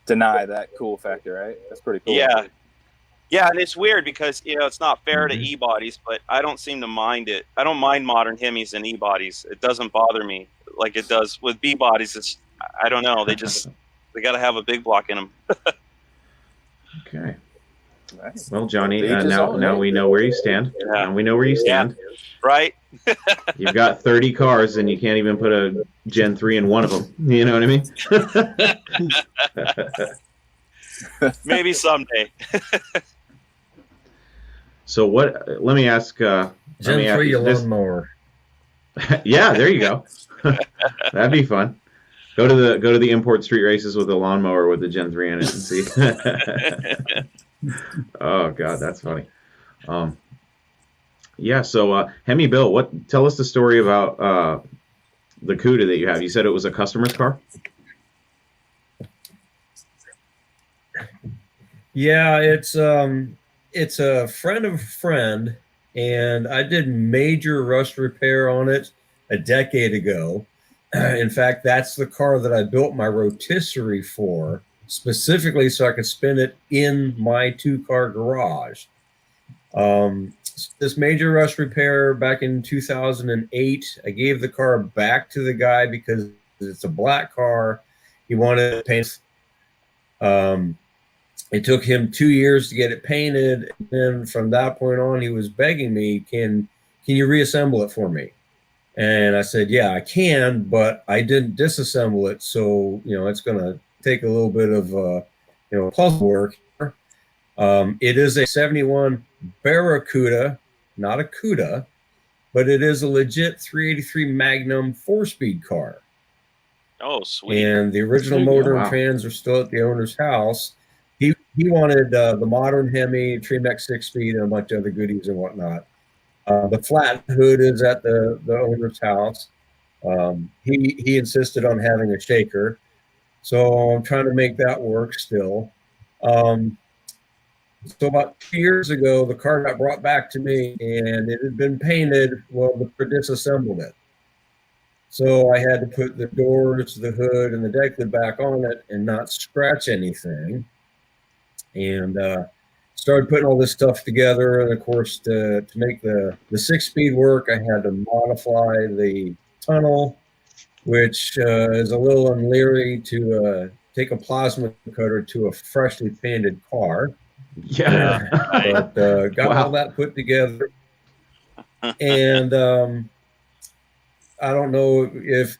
deny that cool factor, right? That's pretty cool. Yeah, and it's weird because it's not fair to E bodies, but I don't seem to mind it. I don't mind modern Hemis and E bodies. It doesn't bother me like it does with B bodies. I don't know. They got to have a big block in them. Okay. Nice. Well, Johnny, now we know where you stand. Yeah. Now we know where you stand. Yeah. Right? You've got 30 cars, and you can't even put a Gen 3 in one of them. You know what I mean? Maybe someday. So let me ask. Gen 3 lawnmower. Yeah, there you go. That'd be fun. Go to the import street races with a lawnmower with the Gen 3 in it and see. Oh God, that's funny. Yeah. So HEMIBill, tell us the story about the CUDA that you have. You said it was a customer's car. Yeah, it's a friend of a friend, and I did major rust repair on it a decade ago. In fact, that's the car that I built my rotisserie for, specifically so I could spin it in my 2-car garage. This major rust repair back in 2008, I gave the car back to the guy because it's a black car. He wanted it painted. It took him 2 years to get it painted. And then from that point on, he was begging me, can you reassemble it for me? And I said, yeah, I can, but I didn't disassemble it. So, it's going to take a little bit of, puzzle work. It is a 71 Barracuda, not a CUDA, but it is a legit 383 Magnum 4-speed car. Oh, sweet. And the original motor and trans are still at the owner's house. He wanted the modern Hemi, Tremec 6-speed, and a bunch of other goodies and whatnot. The flat hood is at the owner's house. He insisted on having a shaker, so I'm trying to make that work still. So about 2 years ago, the car got brought back to me, and it had been painted. Well, the disassembled it. So I had to put the doors, the hood, and the deck lid back on it and not scratch anything. And started putting all this stuff together. And, of course, to make the 6-speed work, I had to modify the tunnel, which is a little unleery to take a plasma cutter to a freshly painted car. Yeah. But got all that put together. And I don't know if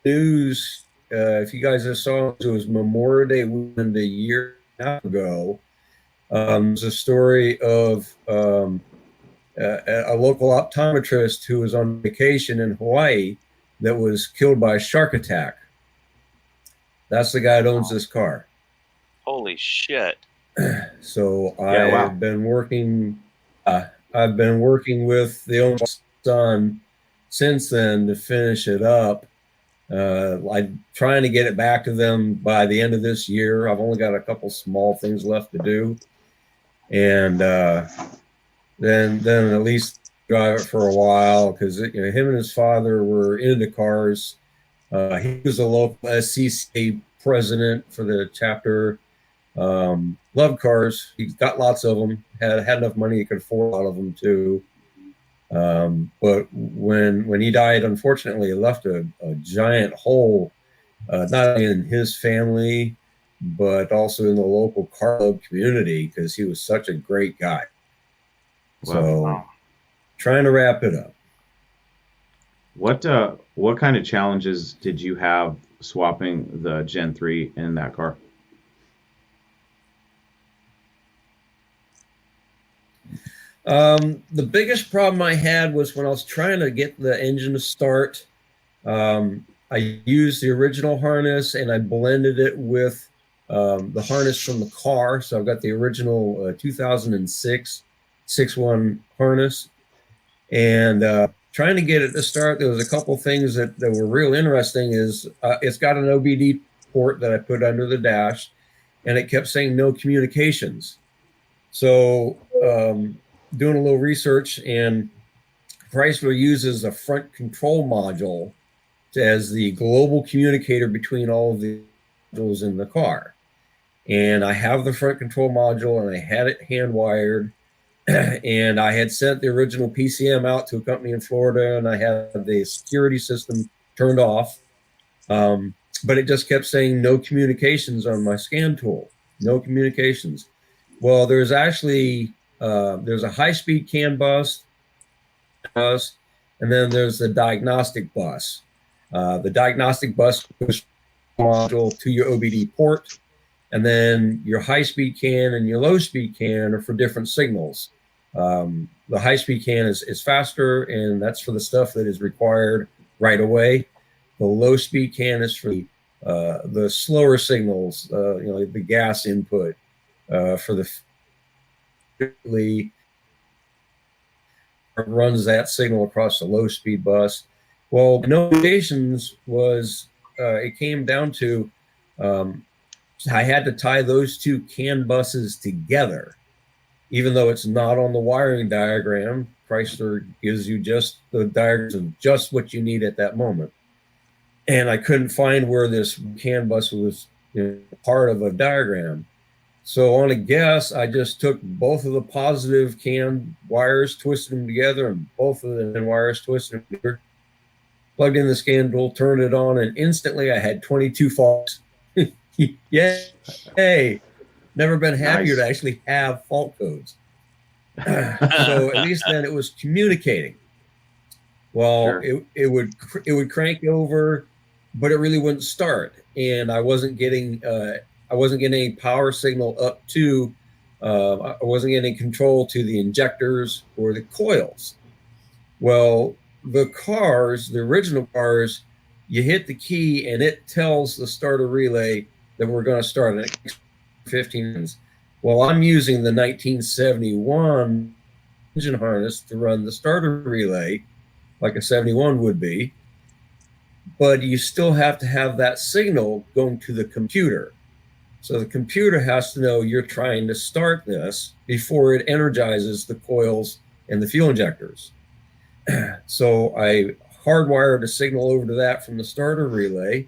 news, if you guys have saw it was Memorial Day weekend a year ago. There's a story of a a local optometrist who was on vacation in Hawaii that was killed by a shark attack. That's the guy that owns this car. Holy shit. So wow. I've been working with the owner's son since then to finish it up. I'm trying to get it back to them by the end of this year. I've only got a couple small things left to do, and then at least drive it for a while, because him and his father were into cars. He was a local SCCA president for the chapter. Loved cars. He's got lots of them. Had enough money he could afford a lot of them too. But when he died, unfortunately, it left a giant hole, not only in his family, but also in the local car club community, because he was such a great guy. So, trying to wrap it up. What kind of challenges did you have swapping the Gen 3 in that car? The biggest problem I had was when I was trying to get the engine to start. I used the original harness and I blended it with the harness from the car. So I've got the original 2006 6.1 harness, and trying to get it to start. There was a couple things that were real interesting. Is it's got an OBD port that I put under the dash, and it kept saying no communications. So doing a little research, and Chrysler uses a front control module as the global communicator between all of the modules in the car. And I have the front control module, and I had it hand wired, and I had sent the original PCM out to a company in Florida, and I had the security system turned off, but it just kept saying no communications on my scan tool, no communications. Well, there's actually there's a high-speed CAN bus, and then there's the diagnostic bus. The diagnostic bus goes module to your OBD port, and then your high-speed CAN and your low-speed CAN are for different signals. The high-speed CAN is faster, and that's for the stuff that is required right away. The low-speed CAN is for the slower signals, the gas input, for the runs that signal across the low-speed bus. Well, notifications was it came down to I had to tie those two CAN buses together, even though it's not on the wiring diagram. Chrysler gives you just the diagrams of just what you need at that moment, and I couldn't find where this CAN bus was part of a diagram. So on a guess, I just took both of the positive CAN wires, twisted them together, and both of the wires twisted them together, plugged in the scan tool, turned it on, and instantly I had 22 faults. Yay! Never been happier to actually have fault codes. So at least then it was communicating. Well, sure. it would crank over, but it really wouldn't start, and I wasn't getting any power signal up to, I wasn't getting control to the injectors or the coils. Well, the original cars, you hit the key and it tells the starter relay that we're going to start at 15 minutes. Well, I'm using the 1971 engine harness to run the starter relay like a 71 would be, but you still have to have that signal going to the computer. So the computer has to know you're trying to start this before it energizes the coils and the fuel injectors. So I hardwired a signal over to that from the starter relay,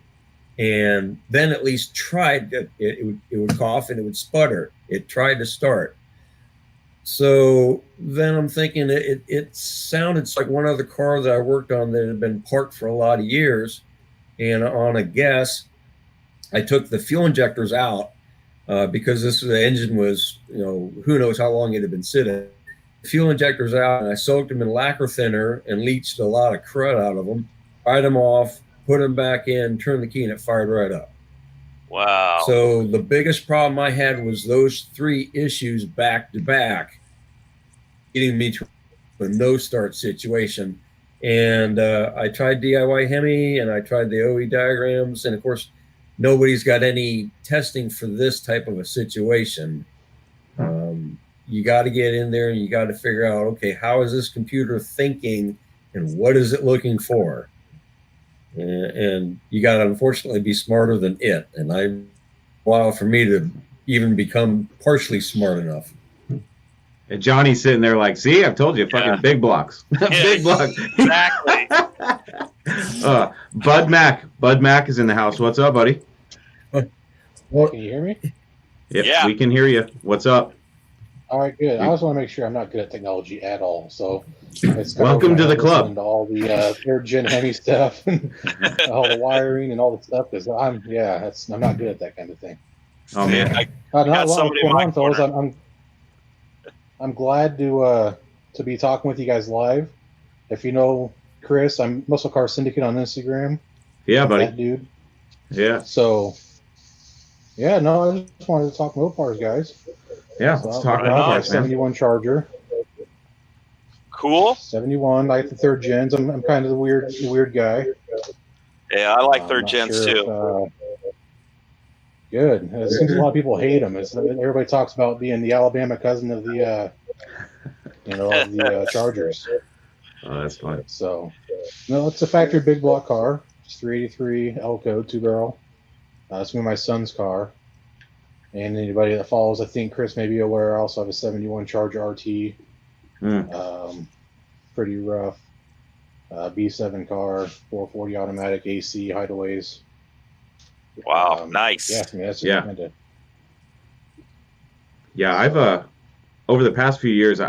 and then at least tried it would cough and it would sputter. It tried to start. So then I'm thinking it sounded like one other car that I worked on that had been parked for a lot of years. And on a guess, I took the fuel injectors out because the engine was, who knows how long it had been sitting. Fuel injectors out, and I soaked them in lacquer thinner and leached a lot of crud out of them, dried them off, put them back in, turned the key, and it fired right up. Wow. So the biggest problem I had was those three issues back to back, getting me to no start situation. And I tried DIY Hemi and I tried the OE diagrams. And of course, nobody's got any testing for this type of a situation. You got to get in there and you got to figure out, okay, how is this computer thinking and what is it looking for? And you got to unfortunately be smarter than it. And a while for me to even become partially smart enough. And Johnny's sitting there like, see, I've told you, fucking big blocks. Big blocks. Exactly. Bud Mac is in the house. What's up, buddy? Well, can you hear me? Yep, Yeah. we can hear you. What's up? All right, good. I just want to make sure I'm not good at technology at all. So, it's Welcome to the club. To all the third gen Hemi stuff, and all the wiring and all the stuff. Because I'm not good at that kind of thing. Oh man, got somebody in my fellas. corner. I'm glad to be talking with you guys live. If you know Chris, I'm Muscle Car Syndicate on Instagram. yeah, buddy. That dude. Yeah, So, yeah, no, I just wanted to talk Mopars, guys. yeah. So Let's talk right about on. cars, man. 71 Charger. Cool. 71. I like the third gens. I'm kind of the weird guy. Yeah, I like I'm third not gens sure too. Good. It seems a lot of people hate them. Everybody talks about being the Alabama cousin of the, of the Chargers. Oh, that's fun. So, no, it's a factory big block car. It's 383 L code, 2-barrel. It's me and my son's car. And anybody that follows, I think Chris may be aware, I also have a 71 Charger RT. Pretty rough. B7 car, 440 automatic AC, hideaways. Wow, nice. Yeah, I mean, that's Yeah. kind of. Yeah, I've over the past few years,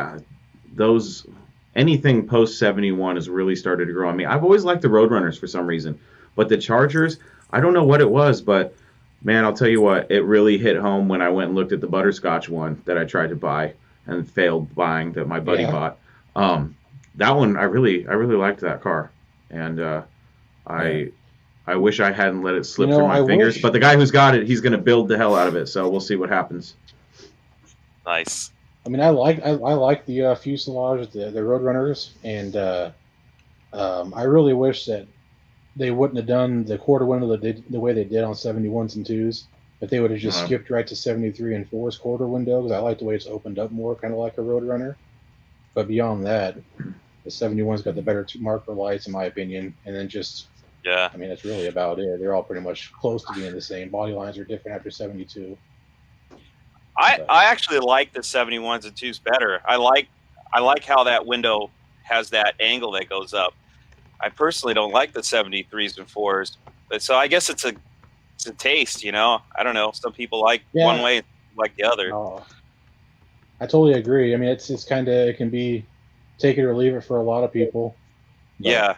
anything post 71 has really started to grow on me. I've always liked the Roadrunners for some reason, but the Chargers, I don't know what it was, but man, I'll tell you what, it really hit home when I went and looked at the Butterscotch one that I tried to buy and failed buying that my buddy bought. That one, I really liked that car, and I wish I hadn't let it slip through my fingers. But the guy who's got it, he's going to build the hell out of it. So we'll see what happens. Nice. I mean, I like the fuselage, the Roadrunners, and I really wish that they wouldn't have done the quarter window the way they did on 71s and 2s. If they would have just skipped right to 73 and 4's quarter window, because I like the way it's opened up more, kind of like a Roadrunner. But beyond that, the 71's got the better marker lights, in my opinion, and then just. Yeah. I mean, that's really about it. They're all pretty much close to being the same. Body lines are different after 72. I actually like the 71s and 2s better. I like how that window has that angle that goes up. I personally don't like the 73s and 4s. But so I guess it's a taste, I don't know. Some people like one way, like the other. I totally agree. I mean, it's kind of, it can be take it or leave it for a lot of people. Yeah.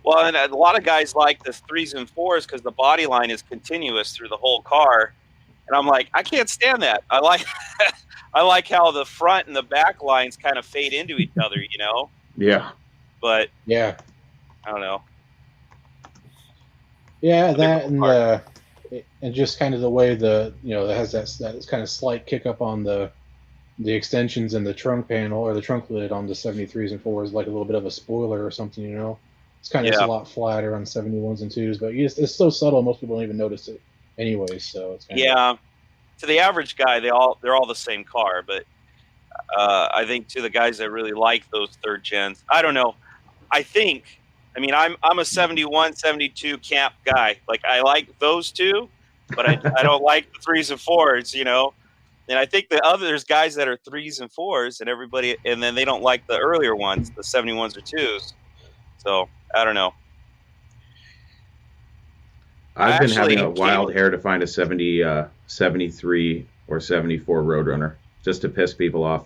Well, and a lot of guys like the 3s and 4s because the body line is continuous through the whole car. And I'm like, I can't stand that. I like how the front and the back lines kind of fade into each other, Yeah. But yeah, I don't know. Yeah, that and just kind of the way it has that kind of slight kick up on the extensions in the trunk panel or the trunk lid on the 73s and 4s, like a little bit of a spoiler or something, It's kind of a lot flatter on 71s and 2s, but it's so subtle most people don't even notice it anyway. So it's kind to the average guy, they're all the same car, but I think to the guys that really like those third gens, I don't know. I'm a 71, 72 camp guy. Like I like those two, but I don't like the 3s and 4s, And I think there's guys that are 3s and 4s and then they don't like the earlier ones, the 71s or 2s. So I don't know. I've been having a wild hair to find a 73 or 74 Roadrunner just to piss people off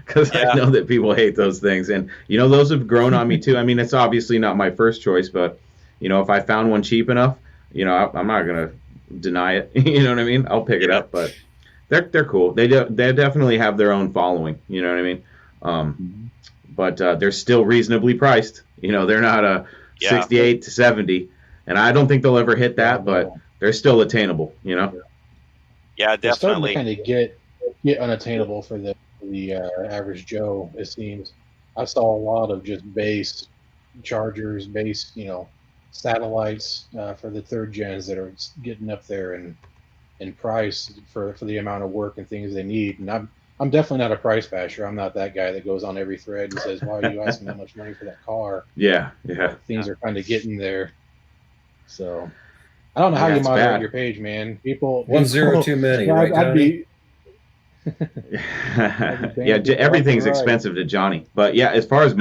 because I know that people hate those things. And, those have grown on me too. I mean, it's obviously not my first choice, but, if I found one cheap enough, I'm not going to deny it. You know what I mean? I'll pick it up, but they're cool. They definitely have their own following. You know what I mean? But they're still reasonably priced. They're not a 68 to 70. And I don't think they'll ever hit that, but they're still attainable, Yeah, They're starting definitely. to kind of get unattainable for the average Joe, it seems. I saw a lot of just base chargers, base, satellites for the third gens that are getting up there in price for the amount of work and things they need. And I'm definitely not a price basher. I'm not that guy that goes on every thread and says, "Why are you asking that much money for that car?" Yeah. Things are kind of getting there. So I don't know how Yeah, you it's moderate bad. your page, man. People 1-0 too many, right, I'd Tony? be Yeah, everything's right. expensive to Johnny. But yeah, as far as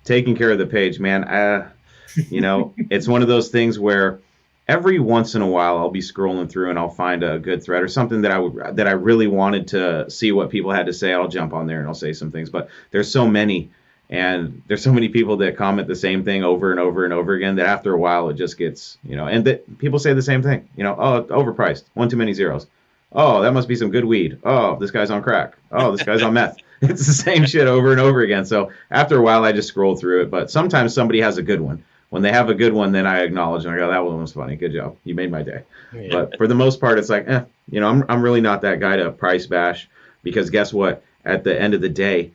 taking care of the page, man, it's one of those things where every once in a while I'll be scrolling through and I'll find a good thread or something that I really wanted to see what people had to say. I'll jump on there and I'll say some things. But there's so many, and there's so many people that comment the same thing over and over and over again that after a while it just gets, and that people say the same thing. Oh, overpriced, one too many zeros. Oh, that must be some good weed. Oh, this guy's on crack. Oh, this guy's on meth. It's the same shit over and over again. So after a while, I just scroll through it. But sometimes somebody has a good one. When they have a good one, then I acknowledge and I go, that one was funny. Good job. You made my day. Yeah. But for the most part, it's like, I'm really not that guy to price bash, because guess what? At the end of the day,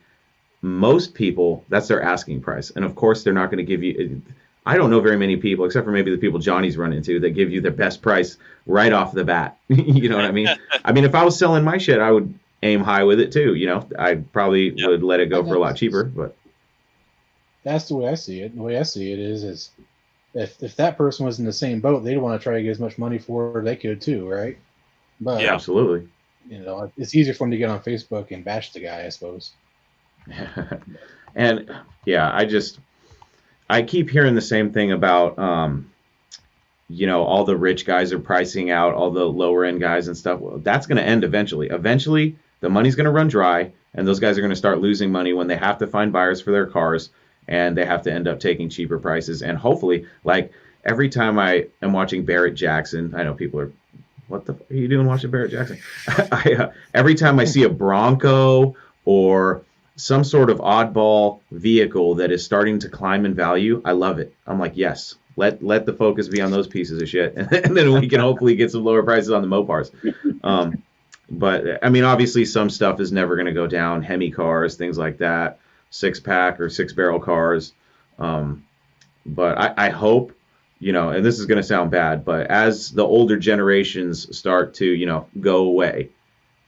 most people, that's their asking price. And of course, they're not going to give you. I don't know very many people, except for maybe the people Johnny's run into, that give you the best price right off the bat. You know what I mean? I mean, if I was selling my shit, I would aim high with it too. I probably would let it go for a lot cheaper. But that's the way I see it. The way I see it is if that person was in the same boat, they'd want to try to get as much money for they could too, right? But yeah, absolutely. It's easier for them to get on Facebook and bash the guy, I suppose. And yeah, I keep hearing the same thing about, all the rich guys are pricing out all the lower end guys and stuff. Well, that's going to end eventually. Eventually, the money's going to run dry, and those guys are going to start losing money when they have to find buyers for their cars, and they have to end up taking cheaper prices. And hopefully, like every time I am watching Barrett Jackson, I know people are, what the are you doing watching Barrett Jackson? Every time I see a Bronco or some sort of oddball vehicle that is starting to climb in value, I love it. I'm like, yes, let the focus be on those pieces of shit, and then we can hopefully get some lower prices on the Mopars. But I mean, obviously, some stuff is never going to go down. Hemi cars, things like that, 6-pack or 6-barrel cars. But I hope, and this is going to sound bad, but as the older generations start to, go away,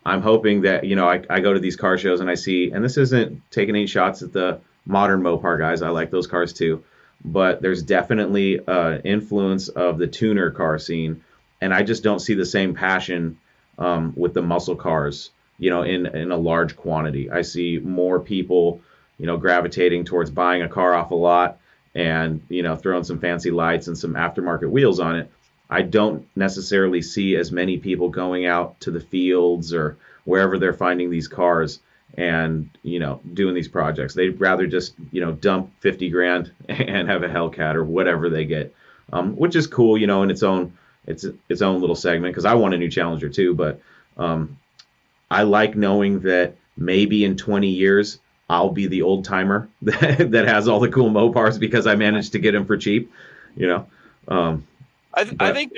I'm hoping that, I go to these car shows and I see, and this isn't taking any shots at the modern Mopar guys. I like those cars too. But there's definitely influence of the tuner car scene. And I just don't see the same passion with the muscle cars, in a large quantity. I see more people, gravitating towards buying a car off a lot and, throwing some fancy lights and some aftermarket wheels on it. I don't necessarily see as many people going out to the fields or wherever they're finding these cars and, doing these projects. They'd rather just, dump 50 grand and have a Hellcat or whatever they get, which is cool, in its own little segment, because I want a new Challenger too. But I like knowing that maybe in 20 years, I'll be the old timer that has all the cool Mopars because I managed to get them for cheap, I think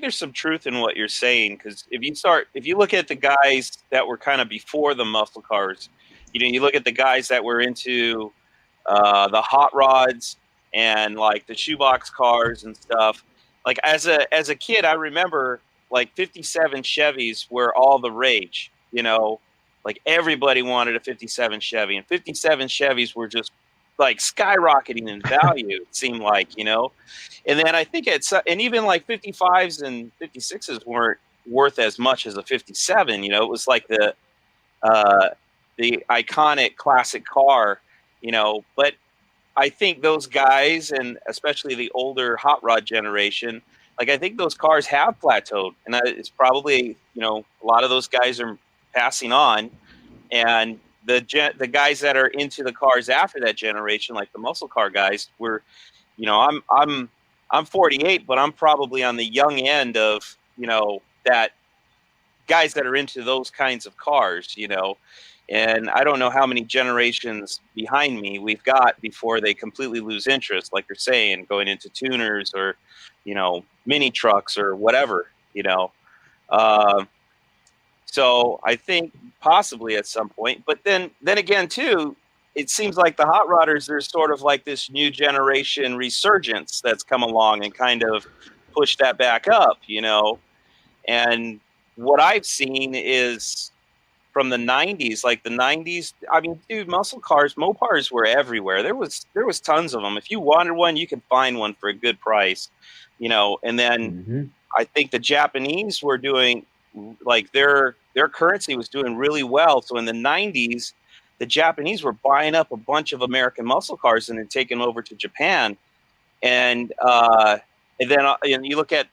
there's some truth in what you're saying, because if you look at the guys that were kind of before the muscle cars, you look at the guys that were into the hot rods and like the shoebox cars and stuff. Like as a kid, I remember like 57 Chevys were all the rage. Like everybody wanted a 57 Chevy, and 57 Chevys were just like skyrocketing in value. It seemed like, and then I think and even like 55s and 56s weren't worth as much as a 57. It was like the iconic classic car, but I think those guys, and especially the older hot rod generation, like I think those cars have plateaued, and it's probably, a lot of those guys are passing on, and the guys that are into the cars after that generation, like the muscle car guys, were, I'm 48, but I'm probably on the young end of, that guys that are into those kinds of cars, and I don't know how many generations behind me we've got before they completely lose interest, like you're saying, going into tuners or, mini trucks or whatever, So I think possibly at some point, but then again too, it seems like the hot rodders, there's sort of like this new generation resurgence that's come along and kind of pushed that back up, and what I've seen is from the 90s, like the 90s, I mean, dude, muscle cars, Mopars were everywhere. There was tons of them. If you wanted one, you could find one for a good price, and then I think the Japanese were doing, like, their currency was doing really well. So in the 90s, the Japanese were buying up a bunch of American muscle cars and then taking them over to Japan. And then and you look at,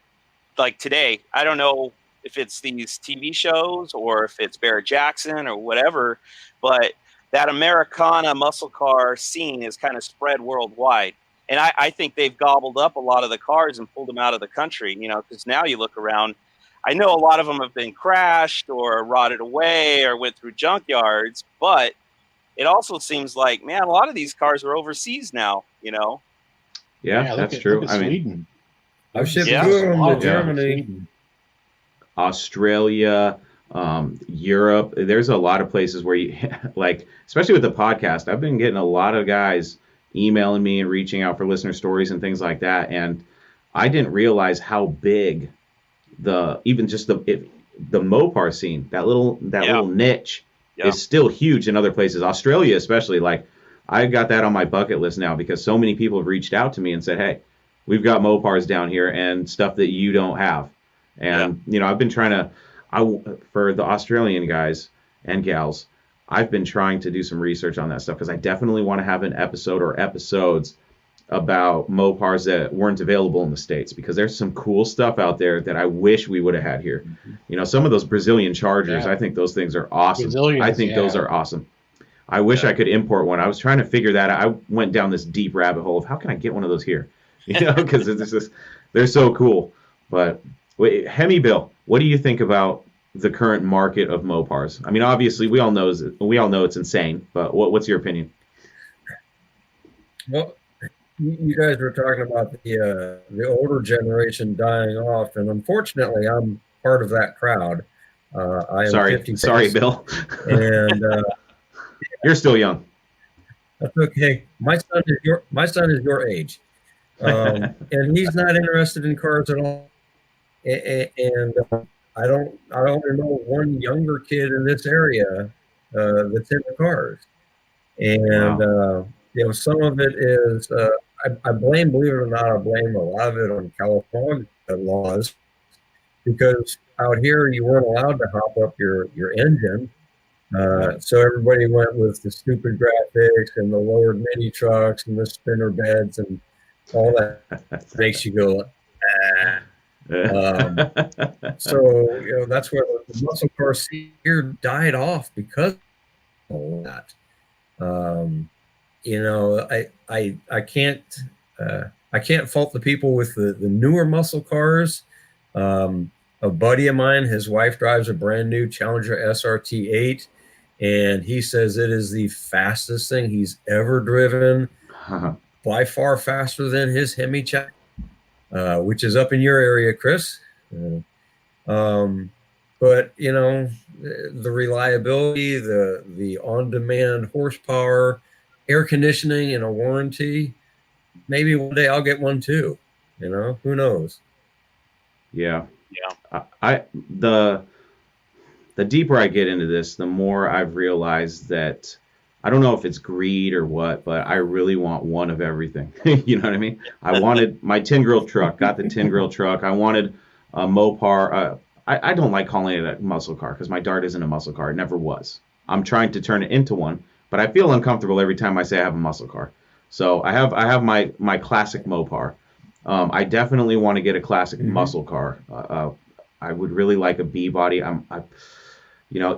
like, today, I don't know if it's these TV shows or if it's Barrett Jackson or whatever, but that Americana muscle car scene is kind of spread worldwide. And I think they've gobbled up a lot of the cars and pulled them out of the country, because now you look around, I know a lot of them have been crashed or rotted away or went through junkyards, but it also seems like, man, a lot of these cars are overseas now, Yeah, that's true. Look at Sweden. I've shipped two of them to Germany. Australia, Europe. There's a lot of places where you like, especially with the podcast, I've been getting a lot of guys emailing me and reaching out for listener stories and things like that. And I didn't realize how big the Mopar scene, that little niche is still huge in other places. Australia, especially, like, I got that on my bucket list now because so many people have reached out to me and said, hey, we've got Mopars down here and stuff that you don't have. And, I've been trying to, for the Australian guys and gals, I've been trying to do some research on that stuff because I definitely want to have an episode or episodes about Mopars that weren't available in the States, because there's some cool stuff out there that I wish we would have had here. Some of those Brazilian Chargers, I think those things are awesome. I think those are awesome. I wish I could import one. I was trying to figure that out. I went down this deep rabbit hole of how can I get one of those here? Because they're so cool. But HEMIBill, what do you think about the current market of Mopars? I mean, obviously, we all know it's insane. But what's your opinion? Well, you guys were talking about the older generation dying off, and unfortunately, I'm part of that crowd. I am 50. Sorry, Bill. And you're still young. That's okay. My son is your age, and he's not interested in cars at all. And I don't know one younger kid in this area that's into cars. And some of it is I blame, believe it or not, I blame a lot of it on California laws, because out here you weren't allowed to hop up your engine. So everybody went with the stupid graphics and the lowered mini trucks and the spinner beds and all that makes you go, ah. So that's where the muscle car scene here died off because of all that. I can't fault the people with the newer muscle cars. A buddy of mine, his wife drives a brand new Challenger SRT 8, and he says it is the fastest thing he's ever driven, by far faster than his Hemi Challenger, which is up in your area, Chris. But the reliability, the on-demand horsepower, air conditioning, and a warranty. Maybe one day I'll get one too. Who knows? Yeah. The deeper I get into this, the more I've realized that I don't know if it's greed or what, but I really want one of everything. You know what I mean? I wanted my tin grill truck, got the tin grill truck. I wanted a Mopar. I don't like calling it a muscle car because my Dart isn't a muscle car. It never was. I'm trying to turn it into one, but I feel uncomfortable every time I say I have a muscle car. So I have my classic Mopar. I definitely want to get a classic muscle car. I would really like a B body.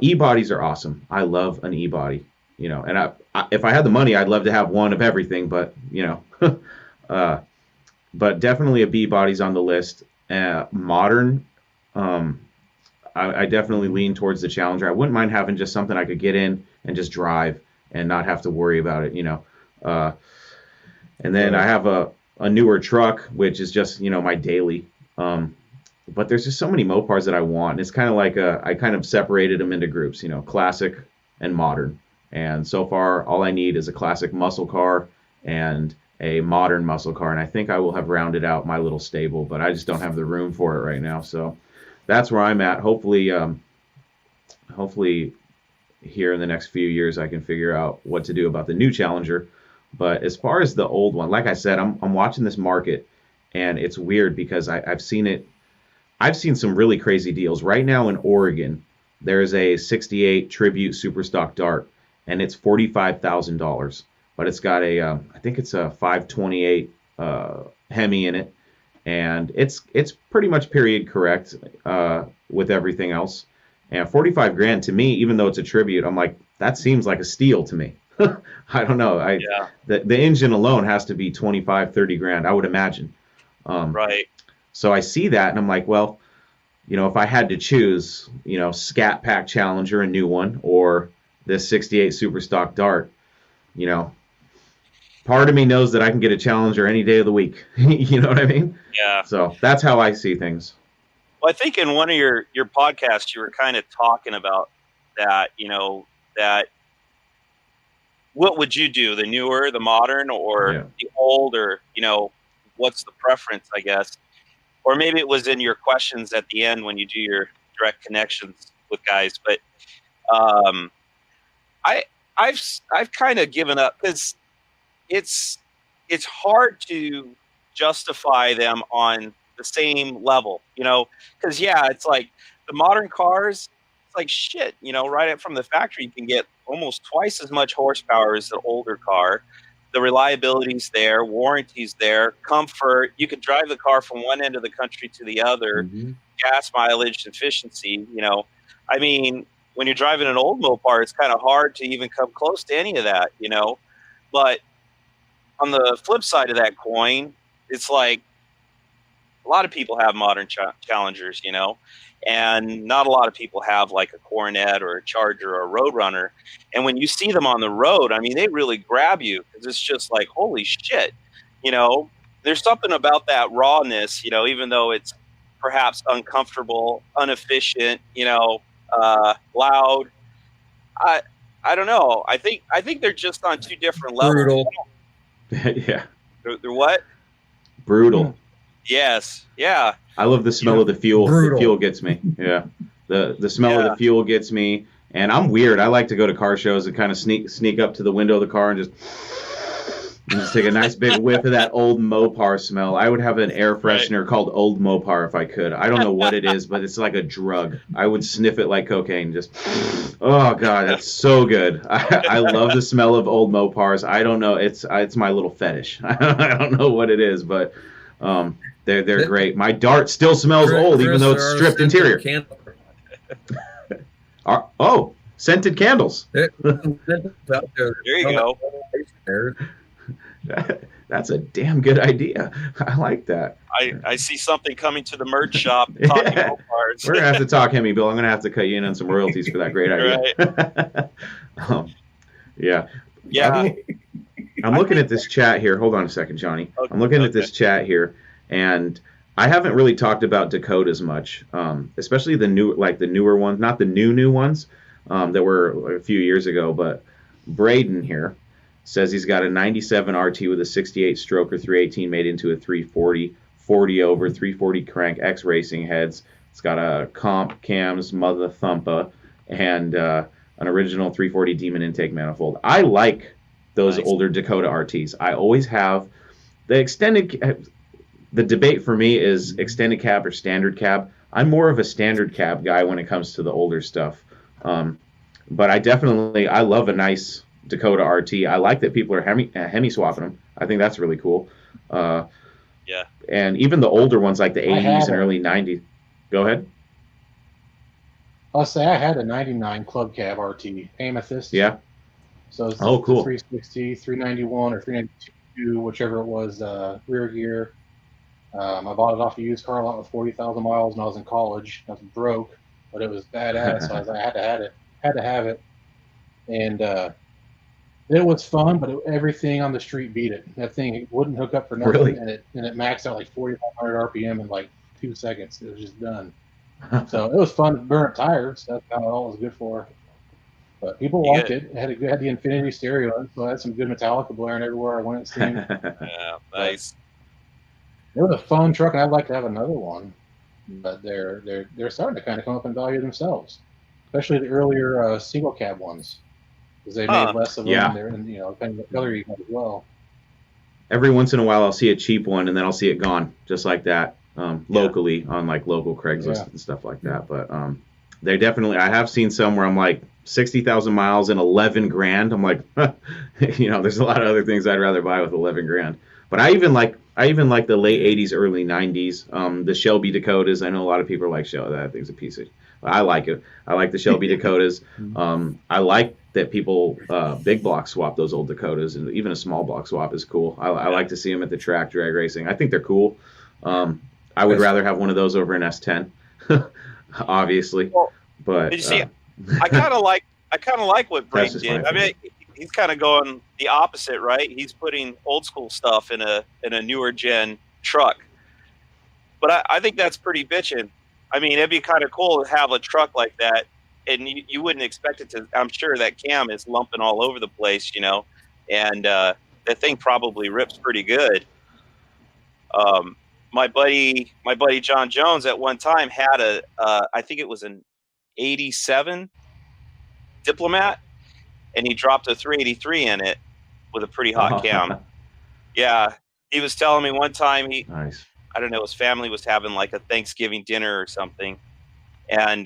E-bodies are awesome. I love an E-body. And if I had the money, I'd love to have one of everything. But but definitely a B body's on the list. Modern. I definitely lean towards the Challenger. I wouldn't mind having just something I could get in and just drive and not have to worry about it. And then I have a newer truck, which is just my daily. but there's just so many Mopars that I want. And it's kind of like I kind of separated them into groups, you know, classic and modern. And so far, all I need is a classic muscle car and a modern muscle car. And I think I will have rounded out my little stable, but I just don't have the room for it right now. So that's where I'm at. Hopefully, hopefully here in the next few years, I can figure out what to do about the new Challenger. But as far as the old one, like I said, I'm watching this market, and it's weird because I've seen it. I've seen some really crazy deals. Right now in Oregon, there's a 68 Tribute Superstock Dart, and it's $45,000. But it's got a, I think it's a 528 Hemi in it, and it's pretty much period correct with everything else. And 45 grand to me, even though it's a Tribute, I'm like, that seems like a steal to me. I don't know. The engine alone has to be 25, 30 grand, I would imagine. Right. So I see that, and I'm like, well, you know, if I had to choose, you know, Scat Pack Challenger, a new one, or this 68 Superstock Dart, you know, part of me knows that I can get a Challenger any day of the week. You know what I mean? Yeah. So that's how I see things. Well, I think in one of your podcasts, you were kind of talking about that, you know, that what would you do, the newer, the modern, or the old, or, you know, what's the preference, I guess? Or maybe it was in your questions at the end when you do your direct connections with guys. But I've kind of given up because it's hard to justify them on the same level, you know, because it's like the modern cars, it's like shit, you know, right up from the factory, you can get almost twice as much horsepower as the older car. The reliability's there, warranty's there, comfort. You could drive the car from one end of the country to the other. Gas mileage, efficiency. You know, I mean, when you're driving an old Mopar, it's kind of hard to even come close to any of that. You know, but on the flip side of that coin, it's like a lot of people have modern Challengers. You know, and not a lot of people have like a Coronet or a Charger or a Roadrunner. And when you see them on the road, I mean, they really grab you because it's just like, holy shit, you know, there's something about that rawness, you know, even though it's perhaps uncomfortable, inefficient, you know, loud. I don't know. I think they're just on two different levels. Brutal. Yeah. They're what? Brutal. Yes. Yeah. I love the smell of the fuel. Brutal. The fuel gets me. Yeah. The smell of the fuel gets me. And I'm weird. I like to go to car shows and kind of sneak up to the window of the car and just take a nice big whiff of that old Mopar smell. I would have an air freshener called Old Mopar if I could. I don't know what it is, but it's like a drug. I would sniff it like cocaine. Just, oh God, it's so good. I love the smell of old Mopars. I don't know. It's my little fetish. I don't know what it is, but they're great. My Dart still smells old, even though it's stripped interior. Scented candles. There you go. That's a damn good idea. I like that. I see something coming to the merch shop. Talking Mopars. We're going to have to talk HEMIBill. I'm going to have to cut you in on some royalties for that great idea. Right. Yeah. Yeah. I'm looking at this chat here. Hold on a second, Johnny. Okay, I'm looking at this chat here, and I haven't really talked about Dakotas much, especially the newer ones, not the new ones that were a few years ago. But Braden here says he's got a 97 RT with a 68 stroker 318 made into a 340, 40 over, 340 crank, X racing heads. It's got a comp cams, mother thumpa, and an original 340 Demon intake manifold. I like those older Dakota RTs. I always have. The extended. The debate for me is extended cab or standard cab. I'm more of a standard cab guy when it comes to the older stuff. But I love a nice Dakota RT. I like that people are Hemi swapping them. I think that's really cool. Yeah. And even the older ones like the 80s and early 90s. Go ahead. I'll say I had a 99 Club Cab RT, Amethyst. Yeah. So it's cool. 360, 391, or 392, whichever it was, rear gear. I bought it off a used car lot with 40,000 miles when I was in college. I was broke, but it was badass. So I had to have it. And it was fun, but everything on the street beat it. That thing wouldn't hook up for nothing, Really? and it maxed out like 4,500 RPM in like 2 seconds. It was just done. So it was fun to burn tires. That's how it all was good for. But people liked it. It had the Infinity stereo, so I had some good Metallica blaring everywhere I went, it seemed. Yeah, nice. It was a fun truck, and I'd like to have another one. But they're starting to kind of come up in value themselves, especially the earlier single cab ones, because they made less of them. Yeah. And depending on what color you got as well. Every once in a while, I'll see a cheap one, and then I'll see it gone, just like that, locally on like local Craigslist and stuff like that. But they definitely, I have seen some where I'm like 60,000 miles and 11 grand. I'm like, there's a lot of other things I'd rather buy with 11 grand. But I even like the late 80s, early 90s. The Shelby Dakotas. I know a lot of people like Shelby. That thing's a piece of. I like it. I like the Shelby Dakotas. I like that people big block swap those old Dakotas, and even a small block swap is cool. I like to see them at the track drag racing. I think they're cool. I would rather have one of those over an S10, obviously. Well, but did you see? I kind of like what Brayton did. I mean, he's kind of going the opposite, right? He's putting old school stuff in a newer gen truck. But I think that's pretty bitchin'. I mean, it'd be kind of cool to have a truck like that, and you wouldn't expect it to. I'm sure that cam is lumping all over the place, and that thing probably rips pretty good. My buddy John Jones at one time had I think it was an 87 Diplomat, and he dropped a 383 in it with a pretty hot cam. Yeah, he was telling me one time nice. I don't know, his family was having like a Thanksgiving dinner or something, and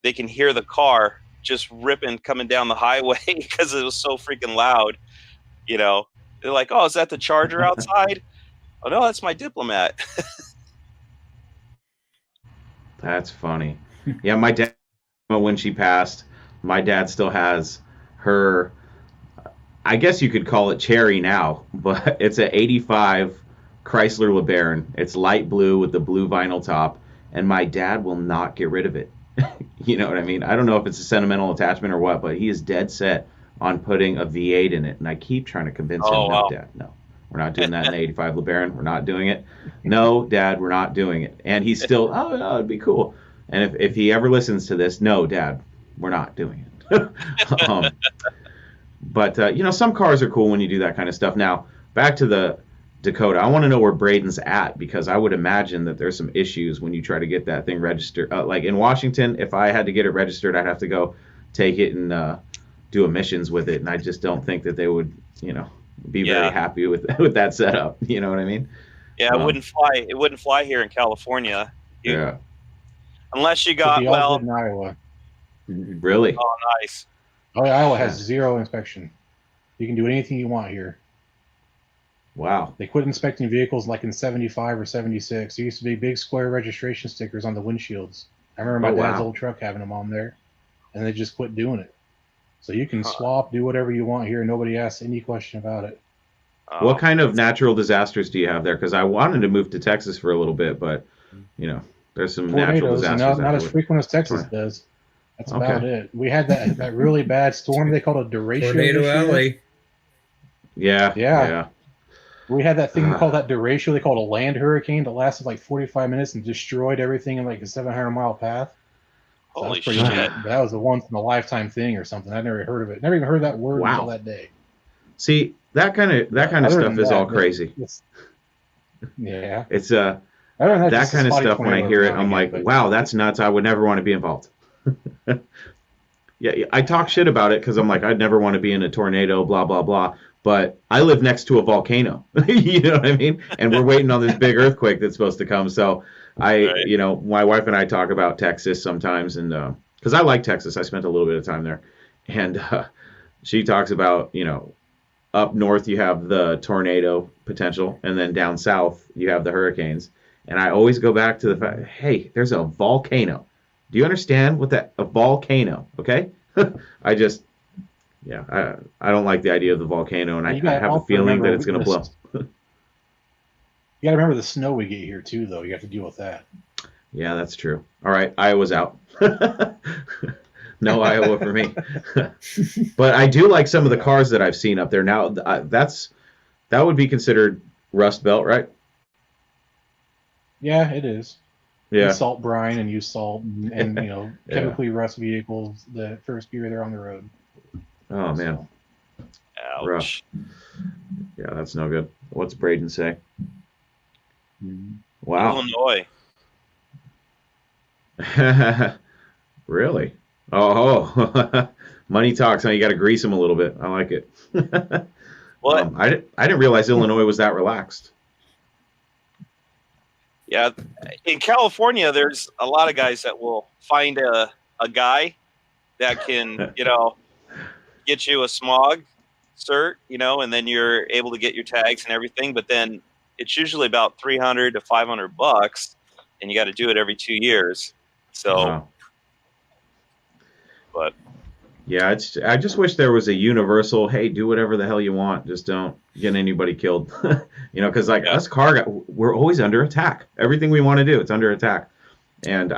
they can hear the car just ripping coming down the highway because it was so freaking loud. They're like, "Oh, is that the Charger outside?" "Oh no, that's my Diplomat." That's funny. Yeah, my dad, when she passed, my dad still has her, I guess you could call it cherry now, but it's an 85 Chrysler LeBaron. It's light blue with the blue vinyl top, and my dad will not get rid of it. You know what I mean? I don't know if it's a sentimental attachment or what, but he is dead set on putting a V8 in it, and I keep trying to convince him, no, Dad, no. We're not doing that in the 85 LeBaron. We're not doing it. No, Dad, we're not doing it. And he's still, oh, no, it'd be cool. And if he ever listens to this, no, Dad, we're not doing it. But some cars are cool when you do that kind of stuff. Now, back to the Dakota. I want to know where Braden's at, because I would imagine that there's some issues when you try to get that thing registered. Like in Washington, if I had to get it registered, I'd have to go take it and do emissions with it. And I just don't think that they would, be very happy with that setup. You know what I mean? Yeah, it wouldn't fly. It wouldn't fly here in California. Unless you got in Iowa. Really? Oh, nice. Oh, yeah, Iowa has zero inspection. You can do anything you want here. Wow. They quit inspecting vehicles like in 75 or 76. There used to be big square registration stickers on the windshields. I remember my dad's old truck having them on there, and they just quit doing it. So you can swap, do whatever you want here. Nobody asks any question about it. What kind of natural disasters do you have there? Because I wanted to move to Texas for a little bit, but, there's some natural disasters. Not as frequent as Texas does. That's about it. We had that really bad storm they called a derecho. Tornado Alley. Yeah. We had that thing called that derecho. They called a land hurricane that lasted like 45 minutes and destroyed everything in like a 700-mile path. So Holy shit! That was a once in a lifetime thing or something. I never heard of it. Never even heard that word until that day. See, that kind of stuff is all crazy. It's that kind of stuff. When I hear it, I'm like, wow, that's nuts. I would never want to be involved. Yeah, I talk shit about it because I'm like, I'd never want to be in a tornado, blah blah blah. But I live next to a volcano. You know what I mean? And we're waiting on this big earthquake that's supposed to come. So my wife and I talk about Texas sometimes, and because I like Texas, I spent a little bit of time there, and she talks about, up north you have the tornado potential, and then down south you have the hurricanes. And I always go back to the fact, hey, there's a volcano. Do you understand what a volcano? Okay, I don't like the idea of the volcano, and I have a feeling that it's going to blow. You got to remember the snow we get here too, though. You have to deal with that. Yeah, that's true. All right, Iowa's out. No Iowa for me. But I do like some of the cars that I've seen up there. Now, that would be considered Rust Belt, right? Yeah, it is. Yeah. salt brine and use salt and chemically rust vehicles the first year they're on the road. Oh man. So, Ouch. Rough. Yeah, that's no good. What's Braden say? Wow. Illinois. Really? Oh, money talks. Huh? You got to grease them a little bit. I like it. What? I didn't realize Illinois was that relaxed. Yeah, in California, there's a lot of guys that will find a guy that can, get you a smog cert, and then you're able to get your tags and everything. But then it's usually about $300 to $500, and you got to do it every 2 years. So, Wow. But yeah, I just wish there was a universal, hey, do whatever the hell you want, just don't get anybody killed. Because us car guys, we're always under attack. Everything we want to do, it's under attack. And